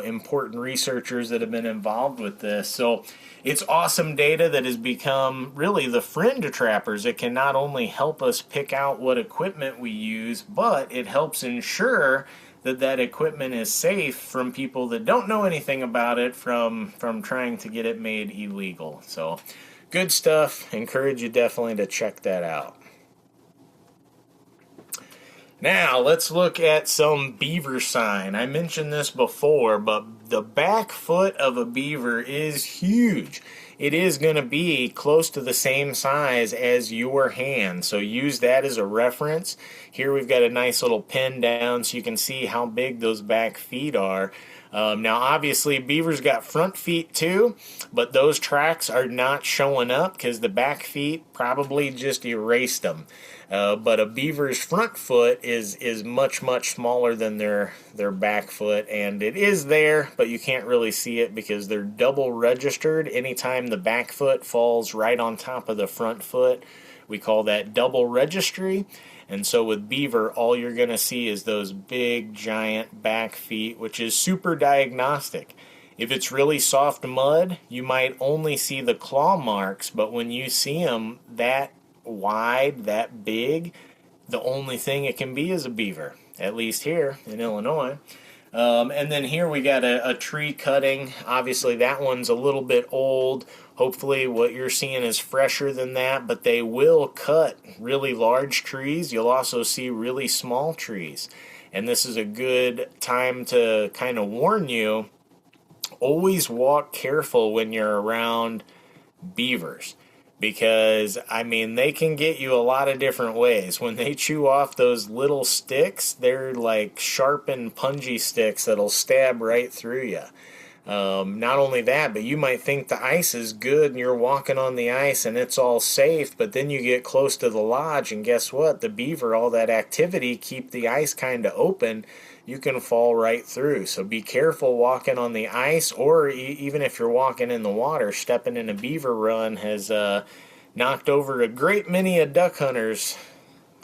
important researchers that have been involved with this. So it's awesome data that has become really the friend of trappers. It can not only help us pick out what equipment we use, but it helps ensure that equipment is safe from people that don't know anything about it from trying to get it made illegal. So good stuff. Encourage you definitely to check that out. Now, let's look at some beaver sign. I mentioned this before, but the back foot of a beaver is huge. It is going to be close to the same size as your hand, so use that as a reference. Here we've got a nice little pin down so you can see how big those back feet are. Now, obviously, beavers got front feet too, but those tracks are not showing up because the back feet probably just erased them. But a beaver's front foot is much, much smaller than their back foot, and it is there, but you can't really see it because they're double registered. Anytime the back foot falls right on top of the front foot, we call that double registry. And so with beaver, all you're going to see is those big, giant back feet, which is super diagnostic. If it's really soft mud, you might only see the claw marks, but when you see them that wide, that big, the only thing it can be is a beaver, at least here in Illinois. And then here we got a tree cutting. Obviously that one's a little bit old. Hopefully what you're seeing is fresher than that, but they will cut really large trees. You'll also see really small trees. And this is a good time to kind of warn you, always walk careful when you're around beavers. Because, they can get you a lot of different ways. When they chew off those little sticks, they're like sharpened, pungy sticks that'll stab right through you. Not only that, but you might think the ice is good and you're walking on the ice and it's all safe, but then you get close to the lodge and guess what? The beaver, all that activity, keep the ice kind of open. You can fall right through. So be careful walking on the ice, or even if you're walking in the water. Stepping in a beaver run has knocked over a great many duck hunters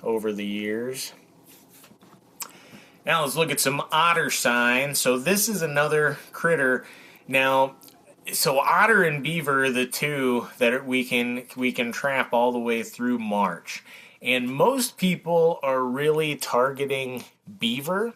over the years. Now let's look at some otter signs. So this is another critter. Now, so otter and beaver are the two that we can trap all the way through March. And most people are really targeting beaver.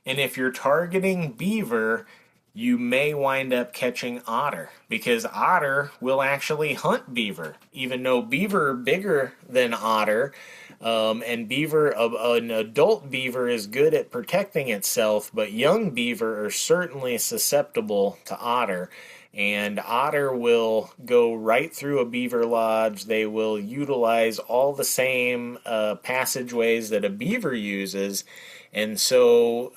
And if you're targeting beaver, you may wind up catching otter, because otter will actually hunt beaver, even though beaver are bigger than otter. And beaver, an adult beaver is good at protecting itself, but young beaver are certainly susceptible to otter. And otter will go right through a beaver lodge. They will utilize all the same passageways that a beaver uses. And so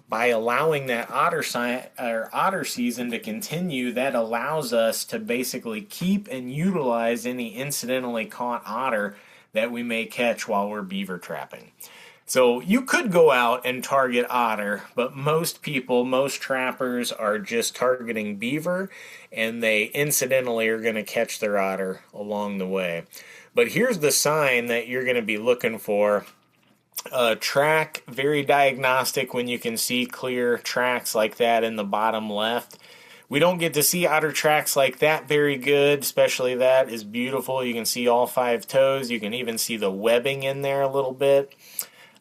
by allowing that otter season to continue, that allows us to basically keep and utilize any incidentally caught otter that we may catch while we're beaver trapping. So you could go out and target otter, but most trappers are just targeting beaver, and they incidentally are going to catch their otter along the way. But here's the sign that you're going to be looking for. Track, very diagnostic when you can see clear tracks like that in the bottom left. We don't get to see otter tracks like that very good, especially that is beautiful. You can see all 5 toes. You can even see the webbing in there a little bit.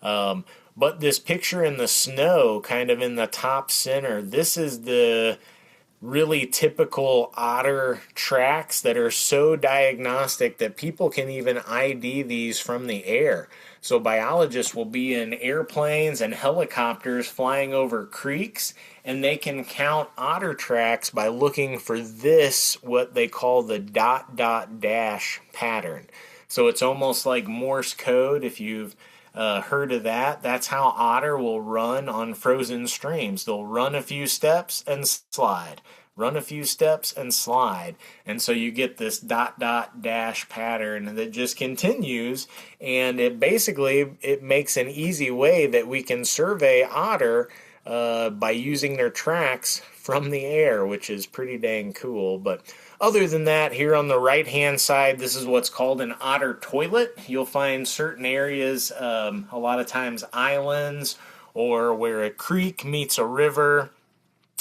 But this picture in the snow, kind of in the top center, this is the really typical otter tracks that are so diagnostic that people can even ID these from the air. So biologists will be in airplanes and helicopters flying over creeks, and they can count otter tracks by looking for this, what they call the dot dot dash pattern. So it's almost like Morse code if you've heard of that. That's how otter will run on frozen streams. They'll run a few steps and slide, run a few steps and slide. And so you get this dot dot dash pattern that just continues, and it makes an easy way that we can survey otter by using their tracks from the air, which is pretty dang cool. But other than that, here on the right hand side, this is what's called an otter toilet. You'll find certain areas, a lot of times islands, or where a creek meets a river.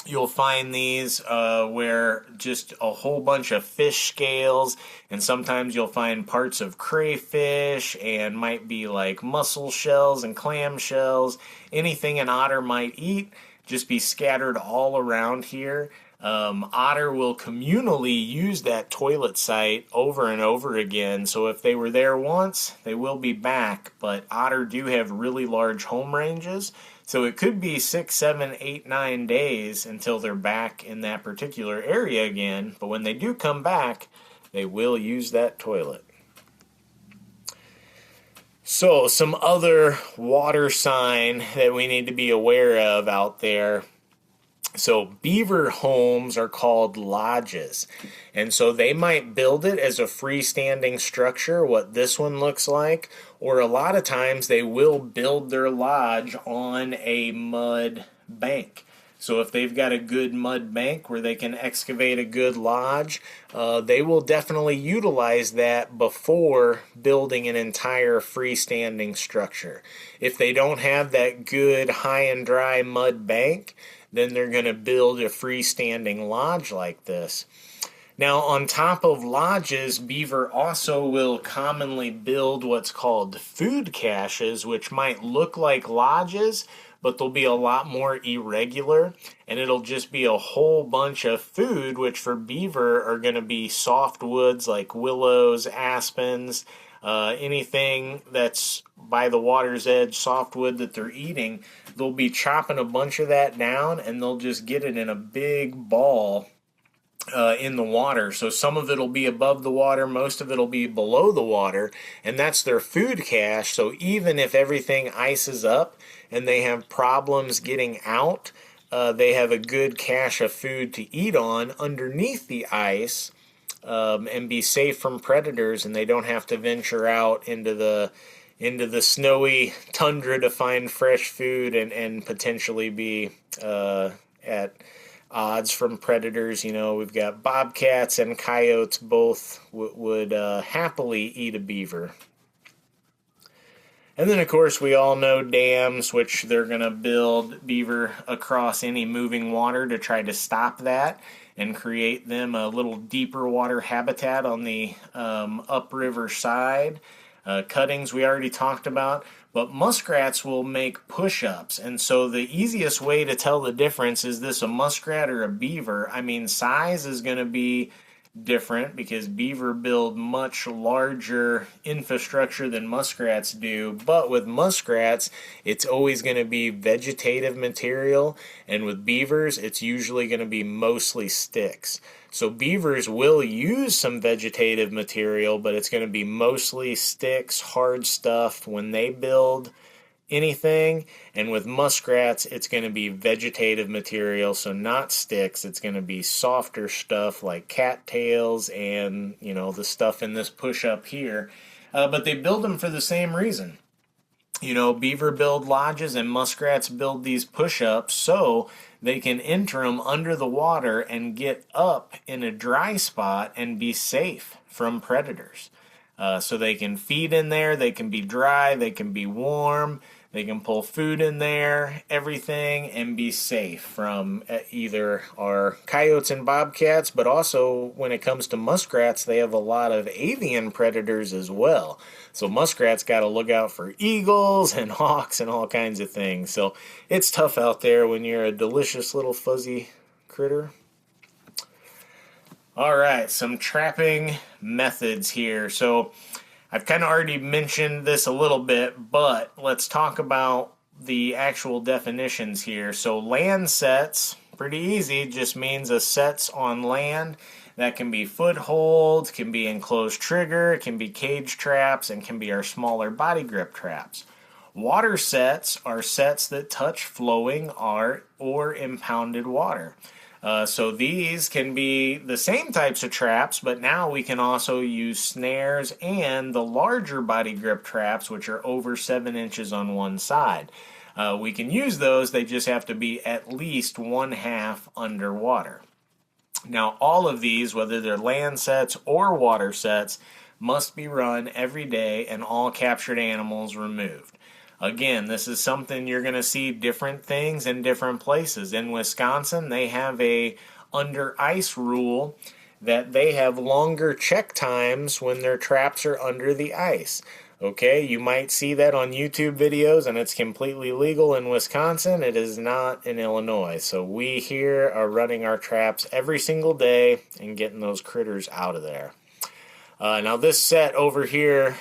You'll find these where just a whole bunch of fish scales, and sometimes you'll find parts of crayfish, and might be like mussel shells and clam shells. Anything an otter might eat, just be scattered all around here. Otter will communally use that toilet site over and over again, so if they were there once, they will be back. But otter do have really large home ranges, so it could be 6, 7, 8, 9 days until they're back in that particular area again. But when they do come back, they will use that toilet. So some other water sign that we need to be aware of out there. So beaver homes are called lodges, and so they might build it as a freestanding structure, what this one looks like, or a lot of times they will build their lodge on a mud bank. So if they've got a good mud bank where they can excavate a good lodge, they will definitely utilize that before building an entire freestanding structure. If they don't have that good high and dry mud bank, then they're going to build a freestanding lodge like this. Now, on top of lodges, beaver also will commonly build what's called food caches, which might look like lodges, but they'll be a lot more irregular, and it'll just be a whole bunch of food, which for beaver are going to be softwoods like willows, aspens, anything that's by the water's edge, softwood that they're eating. They'll be chopping a bunch of that down, and they'll just get it in a big ball in the water. So some of it will be above the water, most of it will be below the water, and that's their food cache. So even if everything ices up and they have problems getting out, they have a good cache of food to eat on underneath the ice, and be safe from predators, and they don't have to venture out into the snowy tundra to find fresh food and potentially be at odds from predators. You know, we've got bobcats and coyotes, both would happily eat a beaver. And then, of course, we all know dams, which they're going to build beaver across any moving water to try to stop that and create them a little deeper water habitat on the upriver side. Cuttings we already talked about, but muskrats will make push-ups, and so the easiest way to tell the difference, is this a muskrat or a beaver? I mean, size is going to be different because beaver build much larger infrastructure than muskrats do, but with muskrats it's always going to be vegetative material, and with beavers it's usually going to be mostly sticks. So beavers will use some vegetative material, but it's going to be mostly sticks, hard stuff when they build anything. And with muskrats, it's going to be vegetative material, so not sticks. It's going to be softer stuff like cattails and, you know, the stuff in this push-up here. But they build them for the same reason. You know, beaver build lodges and muskrats build these push-ups so they can enter them under the water and get up in a dry spot and be safe from predators. So they can feed in there, they can be dry, they can be warm, they can pull food in there, everything, and be safe from either our coyotes and bobcats, but also when it comes to muskrats, they have a lot of avian predators as well. So muskrats got to look out for eagles and hawks and all kinds of things. So it's tough out there when you're a delicious little fuzzy critter. All right, some trapping methods here. So I've kind of already mentioned this a little bit, but let's talk about the actual definitions here. So land sets, pretty easy, just means a set's on land That can be footholds, can be enclosed trigger, can be cage traps, and can be our smaller body grip traps. Water sets are sets that touch flowing or impounded water. So these can be the same types of traps, but now we can also use snares and the larger body grip traps, which are over 7 inches on one side. We can use those, they just have to be at least 1/2 underwater. Now all of these, whether they're land sets or water sets, must be run every day and all captured animals removed. Again, this is something you're going to see different things in different places. In Wisconsin, they have a under ice rule that they have longer check times when their traps are under the ice. Okay, you might see that on YouTube videos, and it's completely legal in Wisconsin. It is not in Illinois. So we here are running our traps every single day and getting those critters out of there. Now this set over here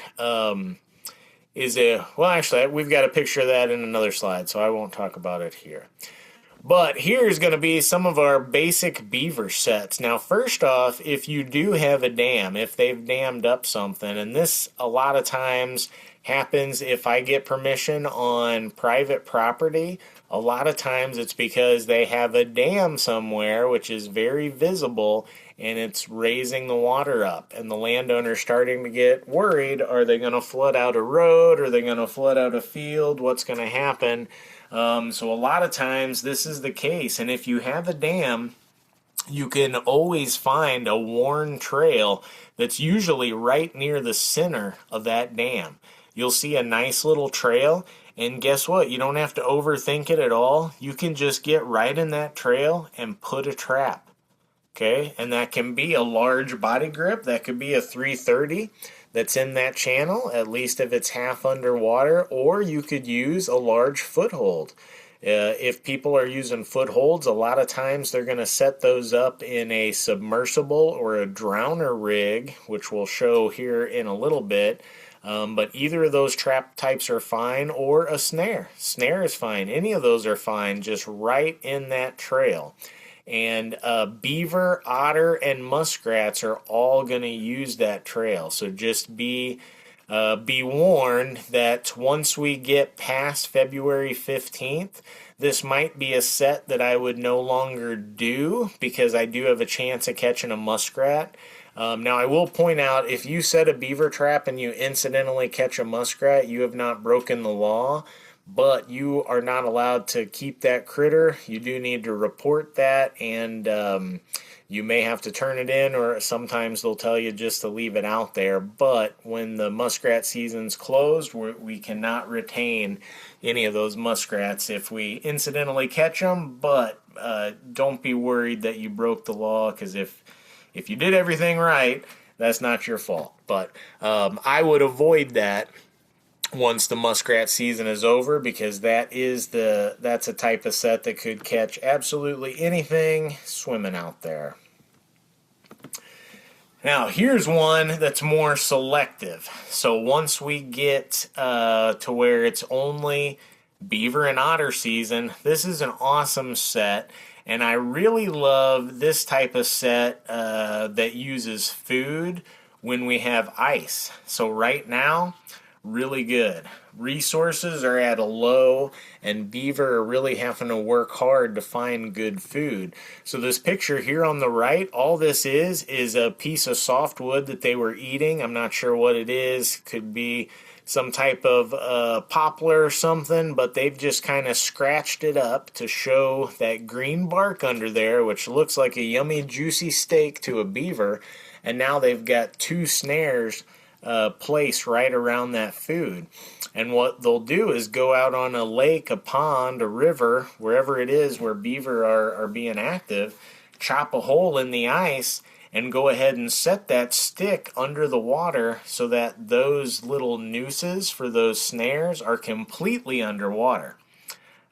actually, we've got a picture of that in another slide, so I won't talk about it here. But here's going to be some of our basic beaver sets. Now, first off, if you do have a dam, if they've dammed up something, and this a lot of times happens if I get permission on private property, a lot of times it's because they have a dam somewhere which is very visible and it's raising the water up, and the landowner's starting to get worried. Are they going to flood out a road? Are they going to flood out a field? What's going to happen? So a lot of times this is the case, and if you have a dam, you can always find a worn trail that's usually right near the center of that dam. You'll see a nice little trail, and guess what? You don't have to overthink it at all. You can just get right in that trail and put a trap. Okay, and that can be a large body grip. That could be a 330 that's in that channel, at least if it's half underwater, or you could use a large foothold. If people are using footholds, a lot of times they're going to set those up in a submersible or a drowner rig, which we'll show here in a little bit. But either of those trap types are fine, or a snare. Snare is fine. Any of those are fine, just right in that trail. And beaver, otter, and muskrats are all going to use that trail. So just be warned that once we get past February 15th, this might be a set that I would no longer do because I do have a chance of catching a muskrat. Now, I will point out, if you set a beaver trap and you incidentally catch a muskrat, you have not broken the law. But you are not allowed to keep that critter. You do need to report that, and you may have to turn it in, or sometimes they'll tell you just to leave it out there. But when the muskrat season's closed, we cannot retain any of those muskrats if we incidentally catch them. But don't be worried that you broke the law, because if you did everything right, that's not your fault. But I would avoid that once the muskrat season is over, because that's a type of set that could catch absolutely anything swimming out there. Now here's one that's more selective. So once we get to where it's only beaver and otter season, this is an awesome set, and I really love this type of set that uses food when we have ice. So right now, really good. Resources are at a low, and beaver are really having to work hard to find good food. So this picture here on the right, all this is a piece of softwood that they were eating. I'm not sure what it is. Could be some type of poplar or something, but they've just kind of scratched it up to show that green bark under there, which looks like a yummy, juicy steak to a beaver. And now they've got 2 snares place right around that food. And what they'll do is go out on a lake, a pond, a river, wherever it is where beaver are being active, chop a hole in the ice, and go ahead and set that stick under the water so that those little nooses for those snares are completely underwater.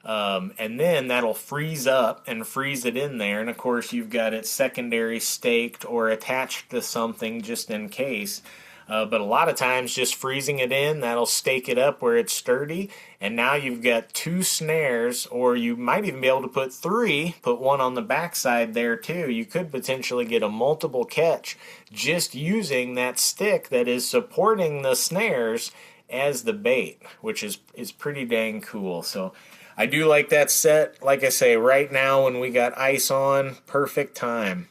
And then that'll freeze up and freeze it in there. And of course, you've got it secondary staked or attached to something just in case. But a lot of times just freezing it in, that'll stake it up where it's sturdy. And now you've got 2 snares, or you might even be able to put 3, put one on the backside there too. You could potentially get a multiple catch just using that stick that is supporting the snares as the bait, which is pretty dang cool. So I do like that set. Like I say, right now when we got ice on, perfect time.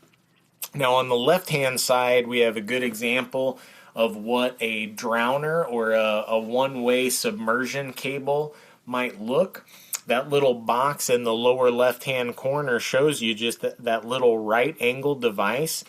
Now on the left-hand side, we have a good example of what a drowner or a one-way submersion cable might look. That little box in the lower left-hand corner shows you just that little right-angled device.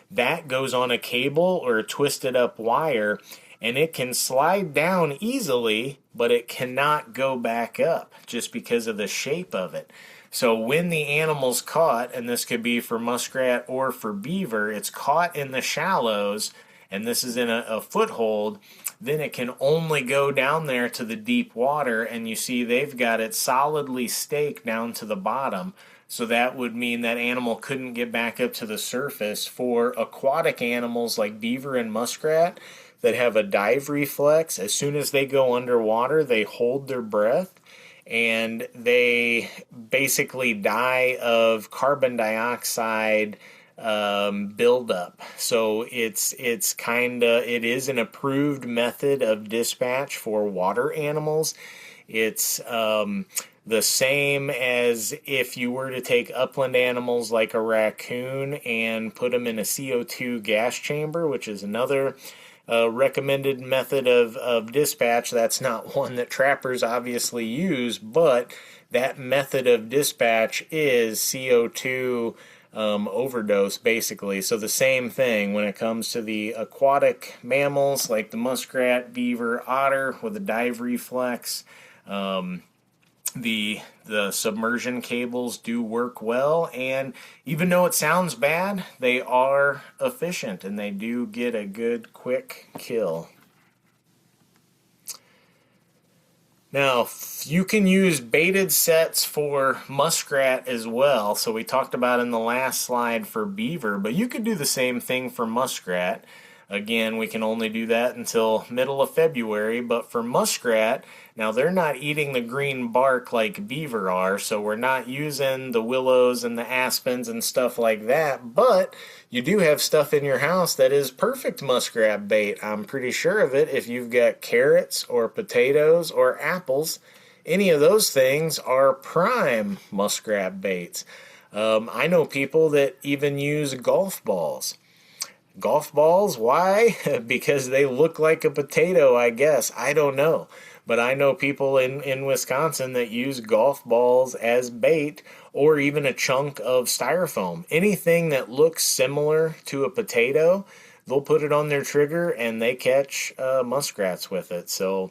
That goes on a cable or a twisted up wire, and it can slide down easily, but it cannot go back up just because of the shape of it. So when the animal's caught, and this could be for muskrat or for beaver, it's caught in the shallows, and this is in a foothold, then it can only go down there to the deep water, and you see they've got it solidly staked down to the bottom. So that would mean that animal couldn't get back up to the surface. For aquatic animals like beaver and muskrat that have a dive reflex, as soon as they go underwater, they hold their breath and they basically die of carbon dioxide buildup. So it is an approved method of dispatch for water animals. It's the same as if you were to take upland animals like a raccoon and put them in a CO2 gas chamber, which is another recommended method of dispatch. That's not one that trappers obviously use, but that method of dispatch is CO2 overdose, basically. So the same thing when it comes to the aquatic mammals like the muskrat, beaver, otter with a dive reflex. The submersion cables do work well, and even though it sounds bad, they are efficient and they do get a good quick kill. Now, you can use baited sets for muskrat as well. So we talked about in the last slide for beaver, but you could do the same thing for muskrat. Again, we can only do that until middle of February, but for muskrat, now they're not eating the green bark like beaver are, so we're not using the willows and the aspens and stuff like that, but you do have stuff in your house that is perfect muskrat bait. I'm pretty sure of it. If you've got carrots or potatoes or apples, any of those things are prime muskrat baits. I know people that even use golf balls. Golf balls, why? Because they look like a potato, I guess. I don't know. But I know people in Wisconsin that use golf balls as bait, or even a chunk of styrofoam. Anything that looks similar to a potato, they'll put it on their trigger and they catch muskrats with it. So,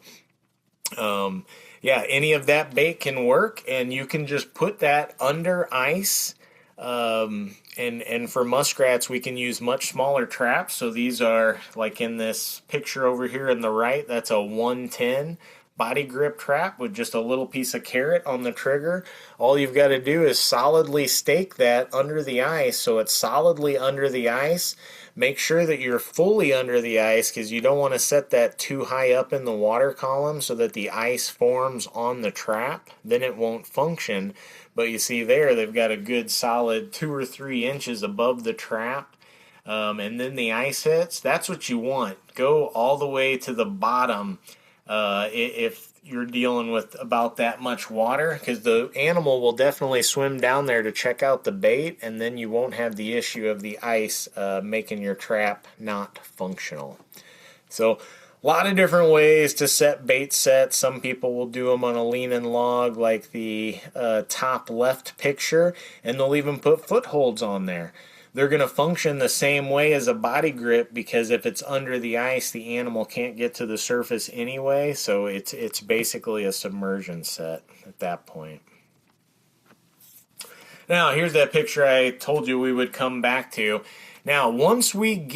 yeah, any of that bait can work, and you can just put that under ice. And for muskrats, we can use much smaller traps. So these are, like in this picture over here on the right, that's a 110 body grip trap with just a little piece of carrot on the trigger. All you've got to do is solidly stake that under the ice, so it's solidly under the ice. Make sure that you're fully under the ice, because you don't want to set that too high up in the water column so that the ice forms on the trap. Then it won't function. But you see there, they've got a good solid 2 or 3 inches above the trap. And then the ice hits. That's what you want. Go all the way to the bottom if you're dealing with about that much water, because the animal will definitely swim down there to check out the bait, and then you won't have the issue of the ice making your trap not functional. So a lot of different ways to set bait sets. Some people will do them on a leaning log like the top left picture, and they'll even put footholds on there. They're going to function the same way as a body grip, because if it's under the ice, the animal can't get to the surface anyway, so it's basically a submersion set at that point. Now, here's that picture I told you we would come back to. Now, once we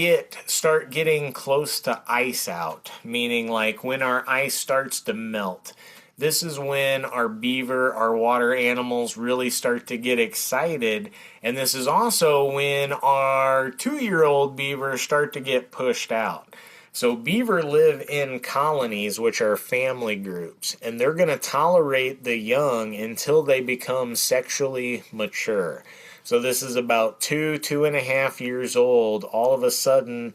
start getting close to ice out, meaning like when our ice starts to melt, this is when our beaver, our water animals really start to get excited, and this is also when our 2-year-old beavers start to get pushed out. So beaver live in colonies, which are family groups, and they're going to tolerate the young until they become sexually mature. So this is about 2.5 years old. All of a sudden,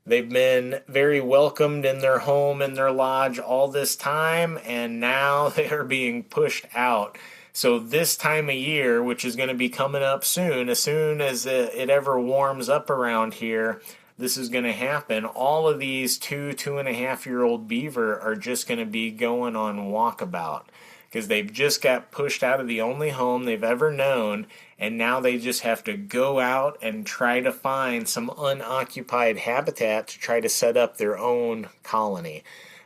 they've been very welcomed in their home, in their lodge all this time, and now they are being pushed out. So this time of year, which is going to be coming up soon as it ever warms up around here, this is going to happen. All of these 2.5 year old beaver are just going to be going on walkabout because they've just got pushed out of the only home they've ever known, and now they just have to go out and try to find some unoccupied habitat to try to set up their own colony.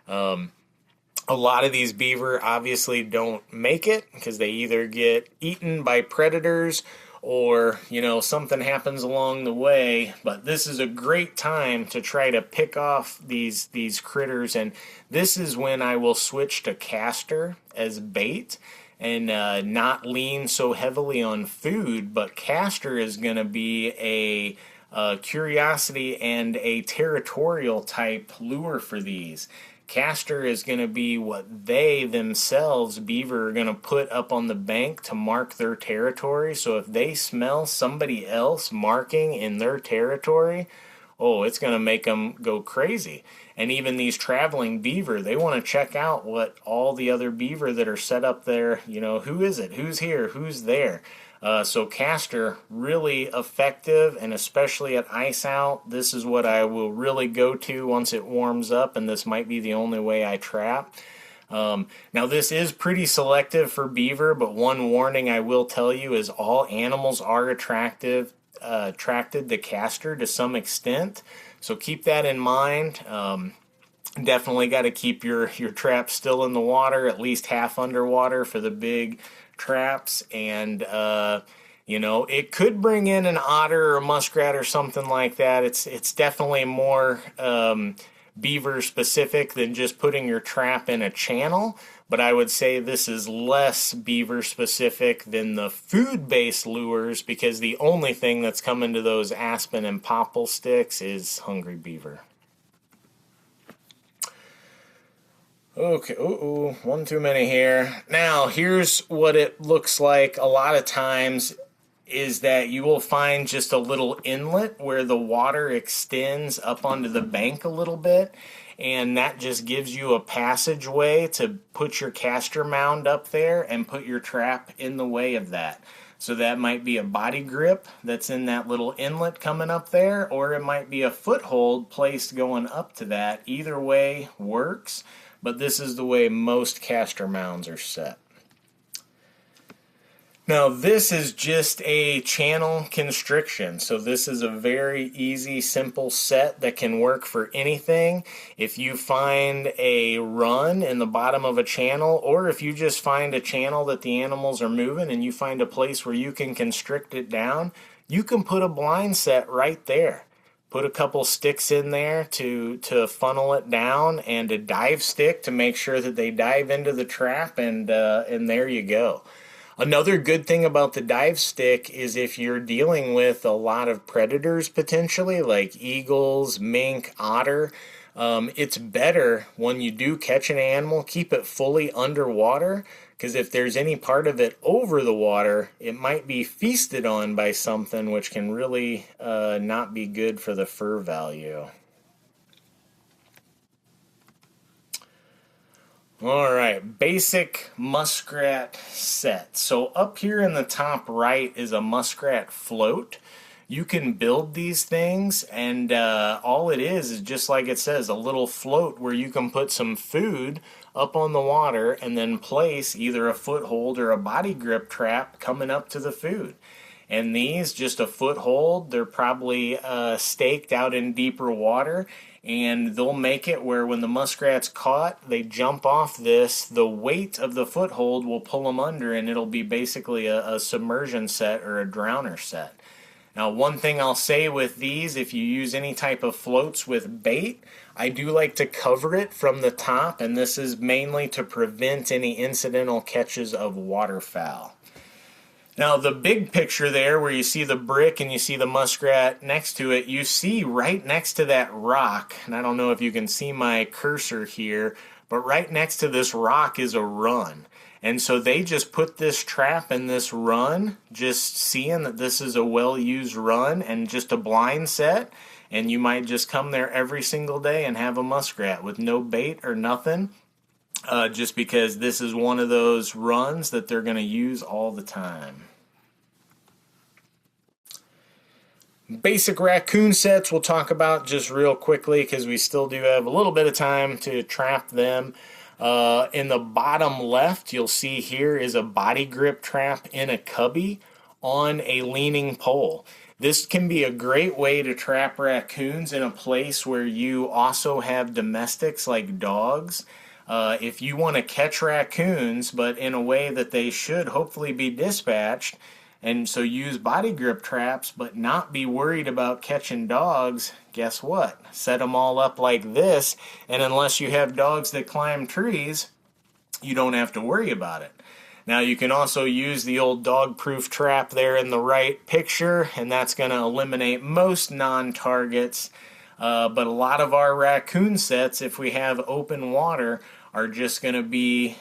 A lot of these beaver obviously don't make it because they either get eaten by predators or, something happens along the way. But this is a great time to try to pick off these critters, and this is when I will switch to castor as bait and not lean so heavily on food. But castor is going to be a curiosity and a territorial type lure for these. Castor is going to be what they themselves, beaver, are going to put up on the bank to mark their territory. So if they smell somebody else marking in their territory, it's going to make them go crazy. And even these traveling beaver, they want to check out what all the other beaver that are set up there, who is it, who's here, who's there. So castor, really effective, and especially at ice out, this is what I will really go to once it warms up, and this might be the only way I trap. Now this is pretty selective for beaver, but one warning I will tell you is all animals are attracted to castor to some extent, so keep that in mind. Definitely got to keep your trap still in the water, at least half underwater for the big traps, and it could bring in an otter or a muskrat or something like that. It's definitely more beaver specific than just putting your trap in a channel, but I would say this is less beaver specific than the food-based lures, because the only thing that's coming to those aspen and popple sticks is hungry beaver. Okay, one too many here. Now, here's what it looks like a lot of times is that you will find just a little inlet where the water extends up onto the bank a little bit, and that just gives you a passageway to put your castor mound up there and put your trap in the way of that. So that might be a body grip that's in that little inlet coming up there, or it might be a foothold placed going up to that. Either way works. But this is the way most castor mounds are set. Now this is just a channel constriction, so this is a very easy, simple set that can work for anything. If you find a run in the bottom of a channel, or if you just find a channel that the animals are moving and you find a place where you can constrict it down, you can put a blind set right there. Put a couple sticks in there to funnel it down, and a dive stick to make sure that they dive into the trap, and there you go. Another good thing about the dive stick is if you're dealing with a lot of predators potentially, like eagles, mink, otter, it's better when you do catch an animal, keep it fully underwater, because if there's any part of it over the water, it might be feasted on by something, which can really not be good for the fur value. All right, basic muskrat set. So up here in the top right is a muskrat float. You can build these things, and all it is just like it says, a little float where you can put some food up on the water and then place either a foothold or a body grip trap coming up to the food. And these, just a foothold, they're probably staked out in deeper water, and they'll make it where when the muskrat's caught, they jump off this, the weight of the foothold will pull them under, and it'll be basically a submersion set or a drowner set. Now, one thing I'll say with these, if you use any type of floats with bait, I do like to cover it from the top, and this is mainly to prevent any incidental catches of waterfowl. Now, the big picture there where you see the brick and you see the muskrat next to it, you see right next to that rock, and I don't know if you can see my cursor here, but right next to this rock is a run. And so they just put this trap in this run, just seeing that this is a well-used run and just a blind set. And you might just come there every single day and have a muskrat with no bait or nothing, just because this is one of those runs that they're going to use all the time. Basic raccoon sets we'll talk about just real quickly because we still do have a little bit of time to trap them. In the bottom left, you'll see here is a body grip trap in a cubby on a leaning pole. This can be a great way to trap raccoons in a place where you also have domestics like dogs. If you want to catch raccoons, but in a way that they should hopefully be dispatched, and so use body grip traps, but not be worried about catching dogs, guess what? Set them all up like this, and unless you have dogs that climb trees, you don't have to worry about it. Now you can also use the old dog-proof trap there in the right picture, and that's going to eliminate most non-targets. But a lot of our raccoon sets, if we have open water, are just going to be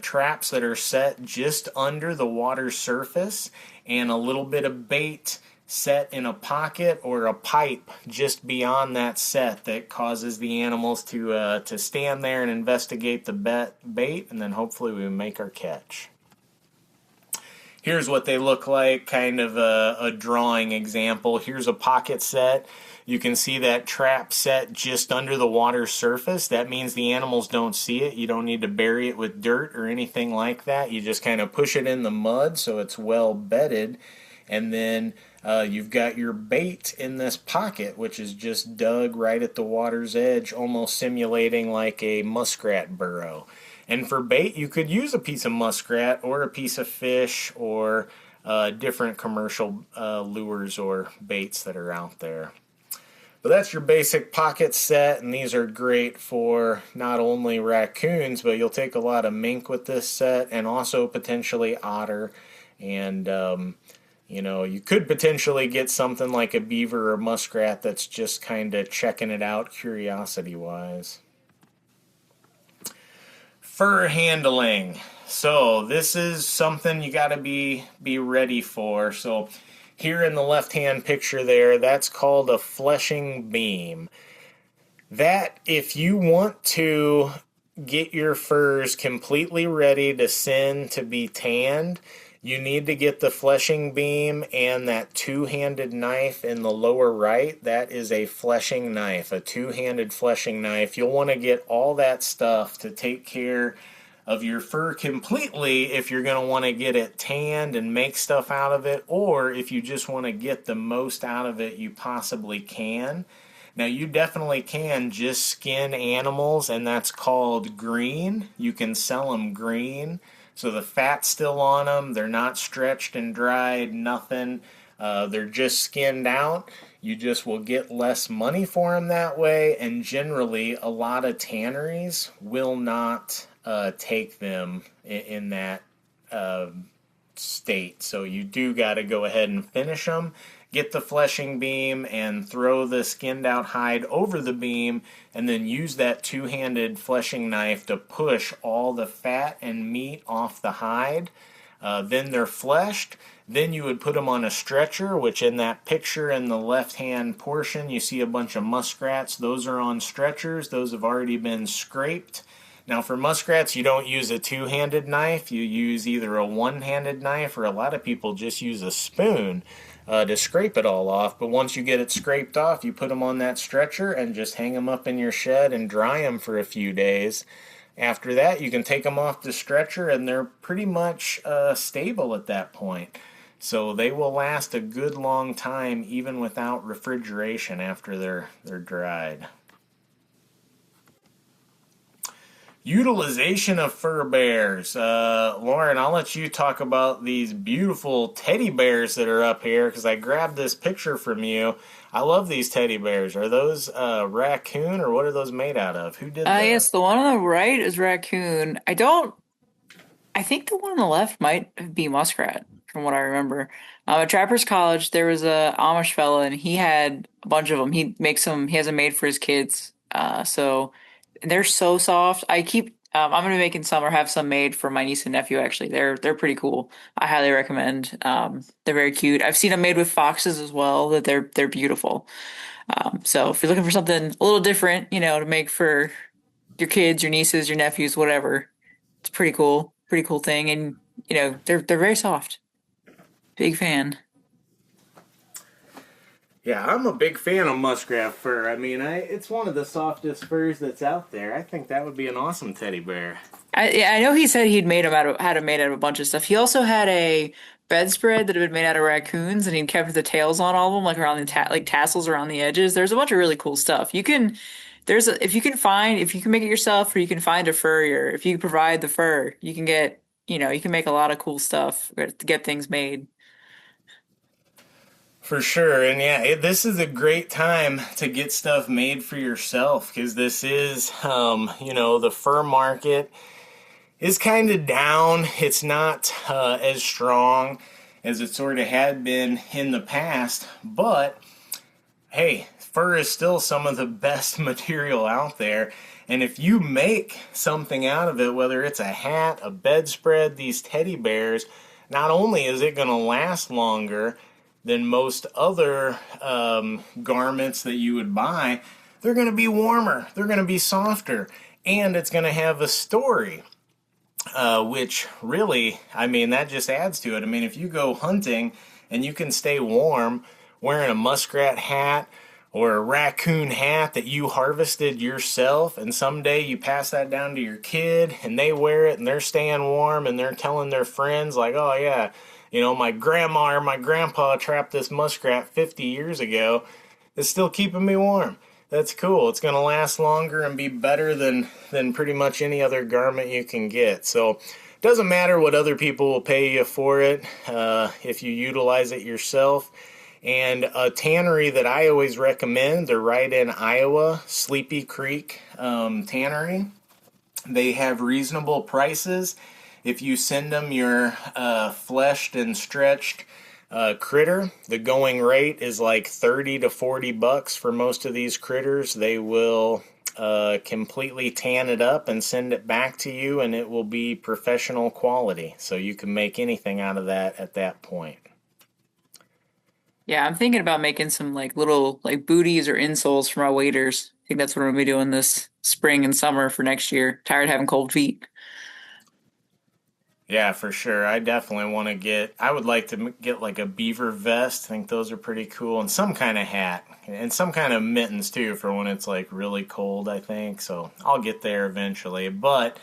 traps that are set just under the water surface and a little bit of bait set in a pocket or a pipe just beyond that set that causes the animals to stand there and investigate the bait, and then hopefully we make our catch. Here's what they look like, kind of a drawing example. Here's a pocket set. You can see that trap set just under the water surface. That means the animals don't see it. You don't need to bury it with dirt or anything like that. You just kind of push it in the mud so it's well bedded. And then you've got your bait in this pocket, which is just dug right at the water's edge, almost simulating like a muskrat burrow. And for bait, you could use a piece of muskrat or a piece of fish or different commercial lures or baits that are out there. But that's your basic pocket set, and these are great for not only raccoons, but you'll take a lot of mink with this set, and also potentially otter. And, you could potentially get something like a beaver or muskrat that's just kind of checking it out curiosity-wise. Fur handling. So this is something you got to be ready for. So here in the left-hand picture there, that's called a fleshing beam. That, if you want to get your furs completely ready to send to be tanned, you need to get the fleshing beam and that two-handed knife in the lower right. That is a fleshing knife, a two-handed fleshing knife. You'll want to get all that stuff to take care of your fur completely if you're going to want to get it tanned and make stuff out of it, or if you just want to get the most out of it you possibly can. Now, you definitely can just skin animals, and that's called green. You can sell them green. So the fat's still on them. They're not stretched and dried, nothing. They're just skinned out. You just will get less money for them that way, and generally a lot of tanneries will not take them in that state. So you do got to go ahead and finish them. Get the fleshing beam and throw the skinned out hide over the beam, and then use that two-handed fleshing knife to push all the fat and meat off the hide. Then they're fleshed. Then you would put them on a stretcher, which in that picture in the left-hand portion, you see a bunch of muskrats. Those are on stretchers. Those have already been scraped. Now for muskrats, you don't use a two-handed knife. You use either a one-handed knife, or a lot of people just use a spoon to scrape it all off. But once you get it scraped off, you put them on that stretcher and just hang them up in your shed and dry them for a few days. After that, you can take them off the stretcher, and they're pretty much stable at that point. So they will last a good long time even without refrigeration after they're dried. Utilization of fur bears. Lauren, I'll let you talk about these beautiful teddy bears that are up here, because I grabbed this picture from you. I love these teddy bears. Are those raccoon, or what are those made out of? Who did that? Yes, the one on the right is raccoon. I think the one on the left might be muskrat. from what I remember. At Trappers College, there was a Amish fella, and he had a bunch of them. He makes them. He has them made for his kids. So they're so soft. I'm gonna be making some or have some made for my niece and nephew. Actually, they're pretty cool. I highly recommend. They're very cute. I've seen them made with foxes as well. That they're beautiful. So if you're looking for something a little different, to make for your kids, your nieces, your nephews, whatever, it's pretty cool. Pretty cool thing, and they're very soft. Big fan. Yeah, I'm a big fan of muskrat fur. I mean, it's one of the softest furs that's out there. I think that would be an awesome teddy bear. I know he said he'd made them had them made out of a bunch of stuff. He also had a bedspread that had been made out of raccoons, and he kept the tails on all of them, like around like tassels around the edges. There's a bunch of really cool stuff. If you can make it yourself, or you can find a furrier. If you provide the fur, you can make a lot of cool stuff to get things made. For sure. And yeah, this is a great time to get stuff made for yourself because this is, the fur market is kind of down. It's not as strong as it sort of had been in the past. But hey, fur is still some of the best material out there. And if you make something out of it, whether it's a hat, a bedspread, these teddy bears, not only is it going to last longer than most other garments that you would buy, they're going to be warmer, they're going to be softer, and it's going to have a story, which really, I mean, that just adds to it. I mean, if you go hunting and you can stay warm wearing a muskrat hat or a raccoon hat that you harvested yourself, and someday you pass that down to your kid and they wear it and they're staying warm and they're telling their friends like, oh yeah, my grandma or my grandpa trapped this muskrat 50 years ago. It's still keeping me warm. That's cool. It's going to last longer and be better than pretty much any other garment you can get. So it doesn't matter what other people will pay you for it if you utilize it yourself. And a tannery that I always recommend, they're right in Iowa, Sleepy Creek Tannery. They have reasonable prices. If you send them your fleshed and stretched critter, the going rate is like 30 to 40 bucks for most of these critters. They will completely tan it up and send it back to you, and it will be professional quality. So you can make anything out of that at that point. Yeah, I'm thinking about making some like little like booties or insoles for my waders. I think that's what I'm gonna be doing this spring and summer for next year. Tired of having cold feet. Yeah, for sure. I definitely want to I would like to get like a beaver vest. I think those are pretty cool. And some kind of hat. And some kind of mittens too for when it's like really cold, I think. So I'll get there eventually. But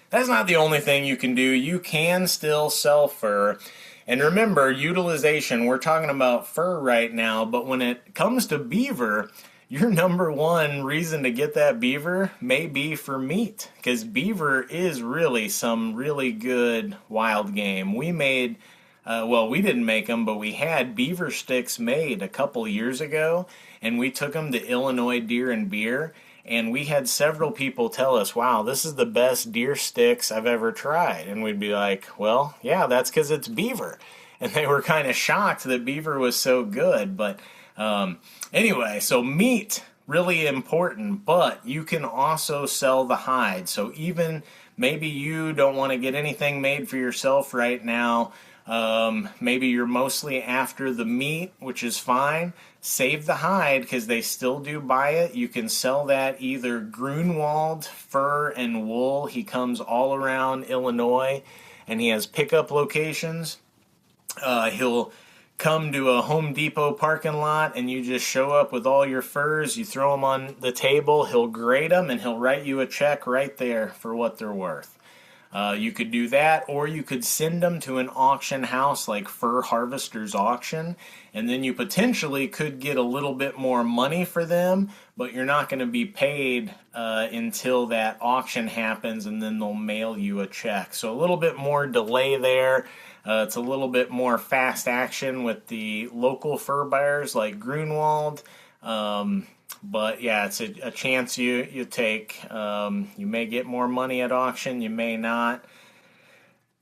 that's not the only thing you can do. You can still sell fur. And remember, utilization, we're talking about fur right now, but when it comes to beaver, your number one reason to get that beaver may be for meat, because beaver is really some really good wild game. We made, we didn't make them, but we had beaver sticks made a couple years ago, and we took them to Illinois Deer and Beer, and we had several people tell us, wow, this is the best deer sticks I've ever tried. And we'd be like, well, yeah, that's because it's beaver. And they were kind of shocked that beaver was so good. But anyway, so meat, really important, but you can also sell the hide. So even maybe you don't want to get anything made for yourself right now. Maybe you're mostly after the meat, which is fine. Save the hide because they still do buy it. You can sell that either Grunwald fur and wool. He comes all around Illinois and he has pickup locations. He'll come to a Home Depot parking lot and you just show up with all your furs. You throw them on the table. He'll grade them and he'll write you a check right there for what they're worth. You could do that, or you could send them to an auction house like Fur Harvester's Auction, and then you potentially could get a little bit more money for them, but you're not going to be paid until that auction happens, and then they'll mail you a check. So a little bit more delay there. It's a little bit more fast action with the local fur buyers like Grunwald. But yeah, it's a chance you take. You may get more money at auction, you may not.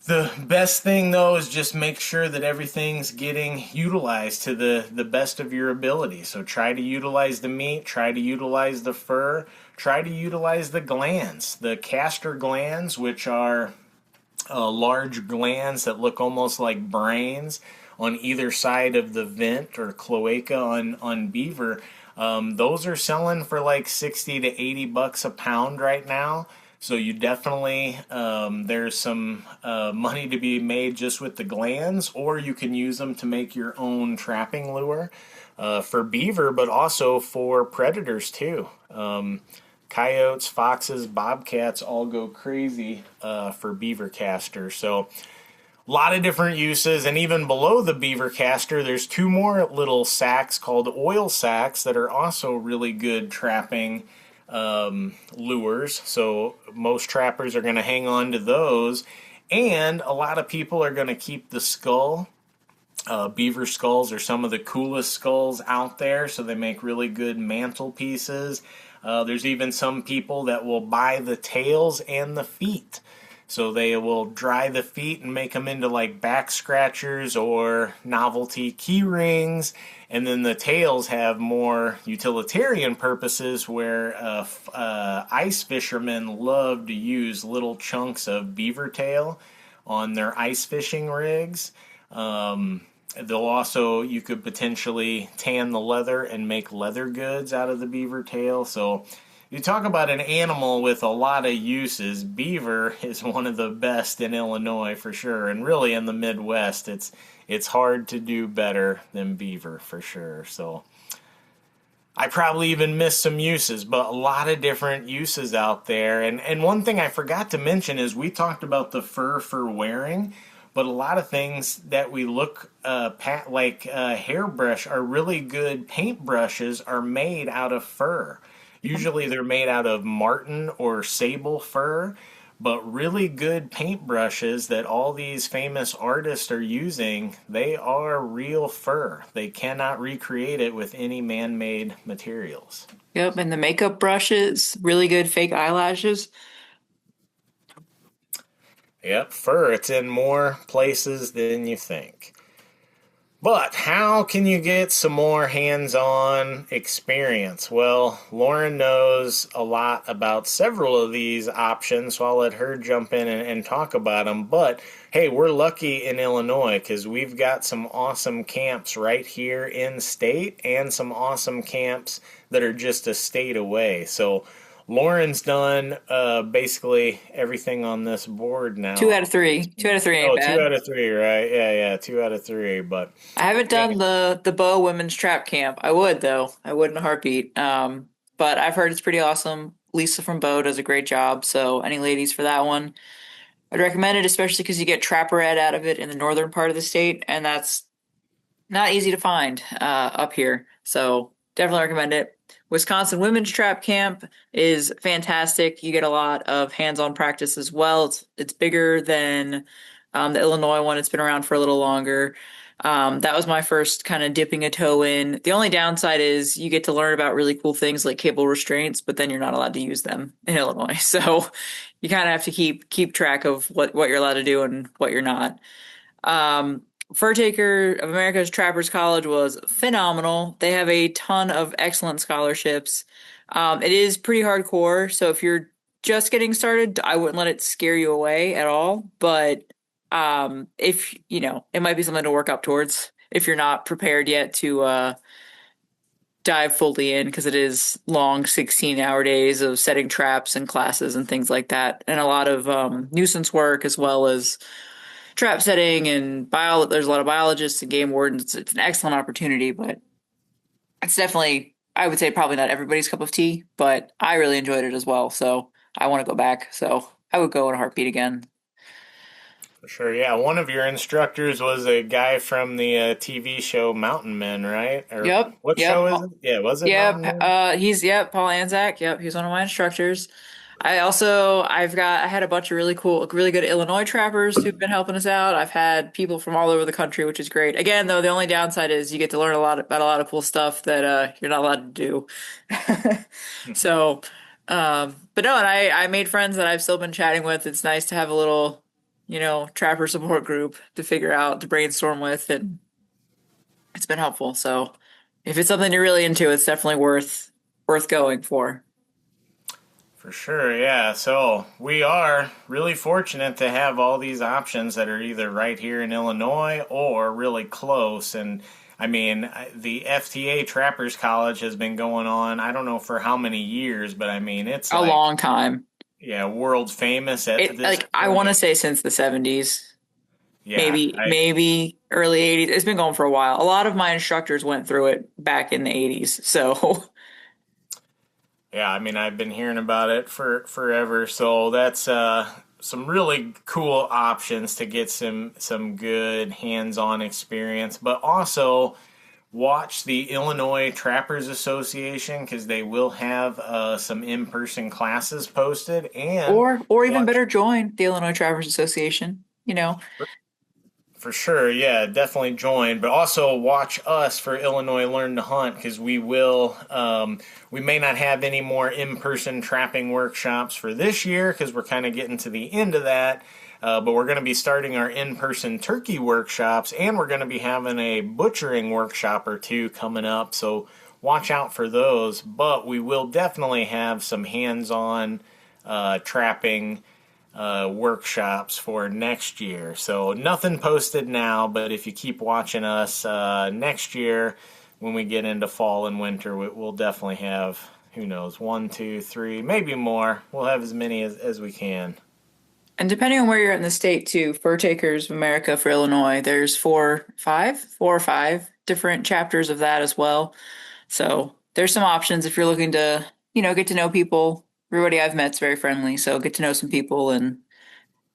The best thing though is just make sure that everything's getting utilized to the best of your ability. So try to utilize the meat, try to utilize the fur, try to utilize the glands, the castor glands, which are large glands that look almost like brains on either side of the vent or cloaca on beaver. Those are selling for like 60 to 80 bucks a pound right now. So you definitely, there's some money to be made just with the glands, or you can use them to make your own trapping lure for beaver, but also for predators too. Coyotes, foxes, bobcats all go crazy for beaver castor. So a lot of different uses, and even below the beaver castor, there's two more little sacs called oil sacs that are also really good trapping lures. So most trappers are going to hang on to those, and a lot of people are going to keep the skull. Beaver skulls are some of the coolest skulls out there, so they make really good mantelpieces. There's even some people that will buy the tails and the feet. So they will dry the feet and make them into like back scratchers or novelty key rings. And then the tails have more utilitarian purposes where ice fishermen love to use little chunks of beaver tail on their ice fishing rigs. They'll also, you could potentially tan the leather and make leather goods out of the beaver tail. So you talk about an animal with a lot of uses. Beaver is one of the best in Illinois for sure, and really in the Midwest. It's hard to do better than beaver for sure. So I probably even missed some uses, but a lot of different uses out there. And one thing I forgot to mention is we talked about the fur for wearing, but a lot of things that we look like hairbrush are really good paintbrushes are made out of fur. Usually they're made out of marten or sable fur, but really good paintbrushes that all these famous artists are using, they are real fur. They cannot recreate it with any man-made materials. Yep, and the makeup brushes, really good fake eyelashes. Yep, fur. It's in more places than you think. But how can you get some more hands-on experience? Well, Lauren knows a lot about several of these options, so I'll let her jump in and talk about them. But hey, we're lucky in Illinois because we've got some awesome camps right here in state and some awesome camps that are just a state away. So Lauren's done basically everything on this board Two now. out of three. 2 out of 3 ain't Oh, two bad. out of three, right? Yeah, 2 out of 3. But I haven't yeah, done the Bow Women's Trap Camp. I would though. I would in a heartbeat. But I've heard it's pretty awesome. Lisa from Bow does a great job. So any ladies for that one, I'd recommend it, especially because you get trapper ed out of it in the northern part of the state, and that's not easy to find up here. So definitely recommend it. Wisconsin Women's Trap Camp is fantastic. You get a lot of hands-on practice as well. It's bigger than the Illinois one. It's been around for a little longer. That was my first kind of dipping a toe in. The only downside is you get to learn about really cool things like cable restraints, but then you're not allowed to use them in Illinois. So you kind of have to keep track of what you're allowed to do and what you're not. Um, Fur Taker of America's Trappers College was phenomenal. They have a ton of excellent scholarships. It is pretty hardcore, so if you're just getting started, I wouldn't let it scare you away at all. But if you know, it might be something to work up towards if you're not prepared yet to dive fully in because it is long 16-hour days of setting traps and classes and things like that, and a lot of nuisance work as well as trap setting and there's a lot of biologists and game wardens. It's an excellent opportunity, but it's definitely, I would say, probably not everybody's cup of tea, but I really enjoyed it as well. So I want to go back. So I would go in a heartbeat again. for sure. Yeah, one of your instructors was a guy from the TV show Mountain Men, right? Or Yep. what show Yep. is it? Yeah, was it Mountain Yep. Men? Yep, Paul Anzac. Yep. He's one of my instructors. I had a bunch of really cool, really good Illinois trappers who've been helping us out. I've had people from all over the country, which is great. Again, though, the only downside is you get to learn a lot about a lot of cool stuff that you're not allowed to do. So, but no, and I made friends that I've still been chatting with. It's nice to have a little, trapper support group to brainstorm with, and it's been helpful. So if it's something you're really into, it's definitely worth going for. For sure, yeah. So we are really fortunate to have all these options that are either right here in Illinois or really close. And I mean, the FTA Trappers College has been going on, I don't know for how many years, but I mean, it's A like, long time. yeah, world famous at It this like I want to point. say since the 70s, Yeah, maybe early 80s. It's been going for a while. A lot of my instructors went through it back in the 80s. So yeah, I mean, I've been hearing about it for forever. So that's some really cool options to get some good hands-on experience, but also watch the Illinois Trappers Association because they will have some in-person classes posted, and or even watch better, join the Illinois Trappers Association. for sure. Yeah, definitely join, but also watch us for Illinois Learn to Hunt because we will. We may not have any more in-person trapping workshops for this year because we're kind of getting to the end of that. But we're going to be starting our in-person turkey workshops, and we're going to be having a butchering workshop or two coming up. So watch out for those. But we will definitely have some hands-on trapping workshops for next year. So nothing posted now, but if you keep watching us next year, when we get into fall and winter, we'll definitely have, who knows, one, two, three, maybe more. We'll have as many as we can. And depending on where you're at in the state too, Fur Takers of America for Illinois, there's four or five different chapters of that as well. So there's some options if you're looking to, get to know people. Everybody I've met's very friendly, so get to know some people and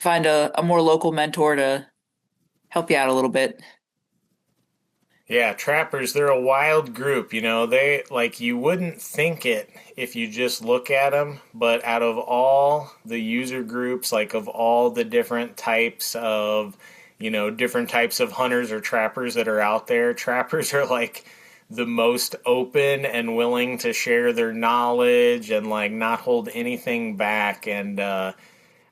find a more local mentor to help you out a little bit. Yeah, trappers, they're a wild group, you know. They like you wouldn't think it if you just look at them, but out of all the user groups, like of all the different types of, different types of hunters or trappers that are out there, trappers are like the most open and willing to share their knowledge and like not hold anything back and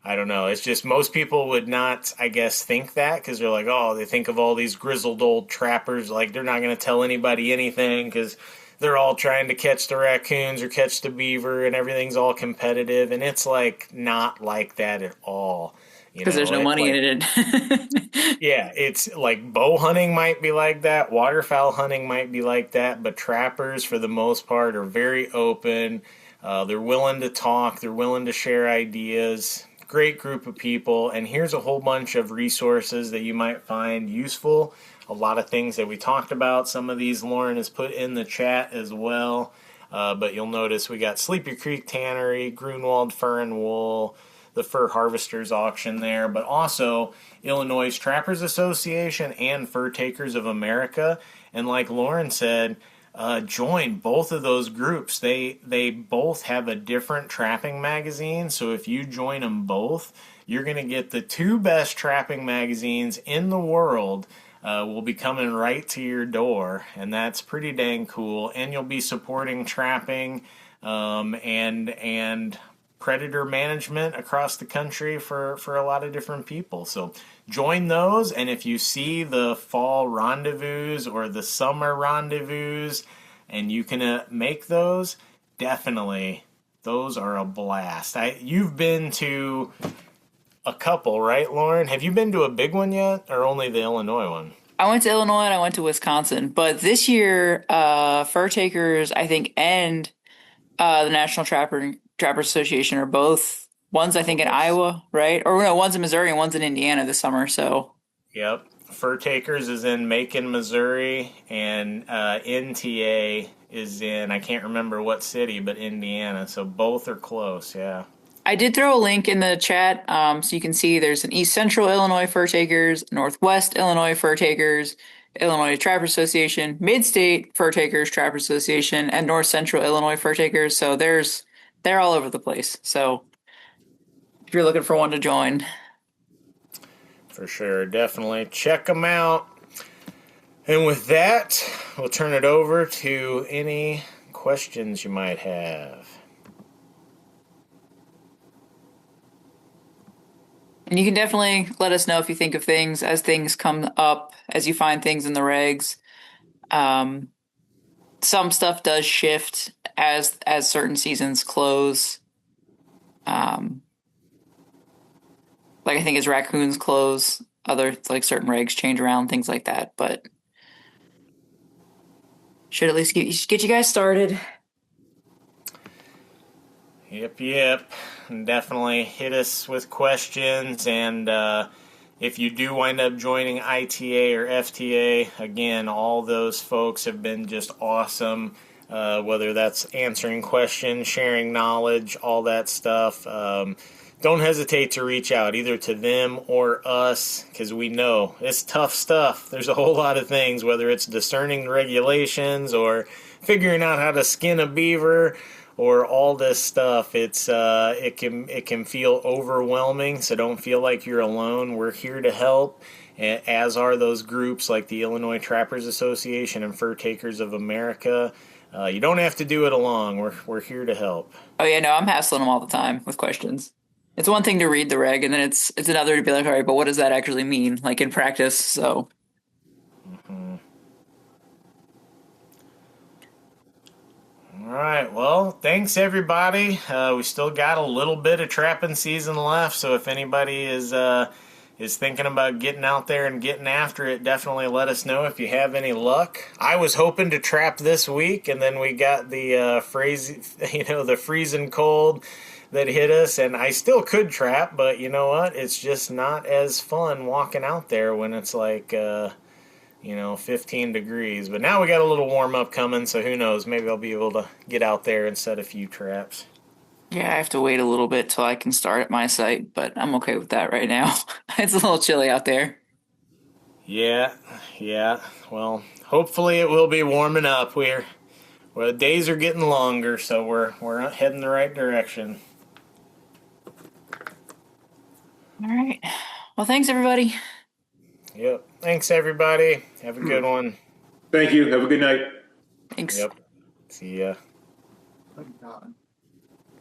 I don't know. It's just most people would not, I guess, think that because they're like, oh, they think of all these grizzled old trappers, like they're not going to tell anybody anything because they're all trying to catch the raccoons or catch the beaver and everything's all competitive. And it's like not like that at all. Because there's no It's money like, in it. yeah, it's like bow hunting might be like that, waterfowl hunting might be like that, but trappers for the most part are very open. They're willing to talk, they're willing to share ideas. Great group of people, and here's a whole bunch of resources that you might find useful. A lot of things that we talked about. Some of these Lauren has put in the chat as well. But you'll notice we got Sleepy Creek Tannery, Grunwald Fur and Wool, the Fur Harvesters auction there, but also Illinois Trappers Association and Fur Takers of America. And like Lauren said, join both of those groups. They both have a different trapping magazine, so if you join them both, you're going to get the two best trapping magazines in the world. Will be coming right to your door, and that's pretty dang cool. And you'll be supporting trapping and predator management across the country for a lot of different people. So join those, and if you see the fall rendezvous or the summer rendezvous and you can make those, definitely those are a blast. You've been to a couple, right, Lauren? Have you been to a big one yet, or only the Illinois one? I went to Illinois and I went to Wisconsin, but this year, Fur Takers, I think, and the National Trapper Association are both one's I think in Both. Iowa, right? Or no, one's in Missouri and one's in Indiana this summer. So Yep. Fur Takers is in Macon, Missouri, and NTA is in, I can't remember what city, but Indiana. So both are close, yeah. I did throw a link in the chat, so you can see there's an East Central Illinois Fur Takers, Northwest Illinois Fur Takers, Illinois Trapper Association, Mid-State Fur Takers Trapper Association, and North Central Illinois Fur Takers. So they're all over the place. So if you're looking for one to join. For sure, definitely. Check them out. And with that, we'll turn it over to any questions you might have. And you can definitely let us know if you think of things as things come up, as you find things in the regs. Um, some stuff does shift as certain seasons close. Um, like I think as raccoons close, other like certain regs change around, things like that. But should at least get you guys started. Yep. Definitely hit us with questions, and if you do wind up joining ITA or FTA, again, all those folks have been just awesome. Whether that's answering questions, sharing knowledge, all that stuff. Don't hesitate to reach out either to them or us, because we know it's tough stuff. There's a whole lot of things, whether it's discerning regulations or figuring out how to skin a beaver or all this stuff. It can feel overwhelming, so don't feel like you're alone. We're here to help, as are those groups like the Illinois Trappers Association and Fur Takers of America. You don't have to do it alone. We're here to help. Oh yeah, no, I'm hassling them all the time with questions. It's one thing to read the reg, and then it's another to be like, all right, but what does that actually mean, like in practice? So, All right. Well, thanks everybody. We still got a little bit of trapping season left, so if anybody is thinking about getting out there and getting after it, definitely let us know if you have any luck. I was hoping to trap this week, and then we got the the freezing cold that hit us, and I still could trap, but you know what? It's just not as fun walking out there when it's like 15 degrees. But now we got a little warm up coming, so who knows? Maybe I'll be able to get out there and set a few traps. yeah, I have to wait a little bit till I can start at my site, but I'm okay with that right now. It's a little chilly out there. Yeah. Well, hopefully it will be warming up. The days are getting longer, so we're heading the right direction. All right. Well, thanks everybody. Yep. Thanks everybody. Have a good one. Thank you. Have a good night. Thanks. Yep. See ya. Oh, God.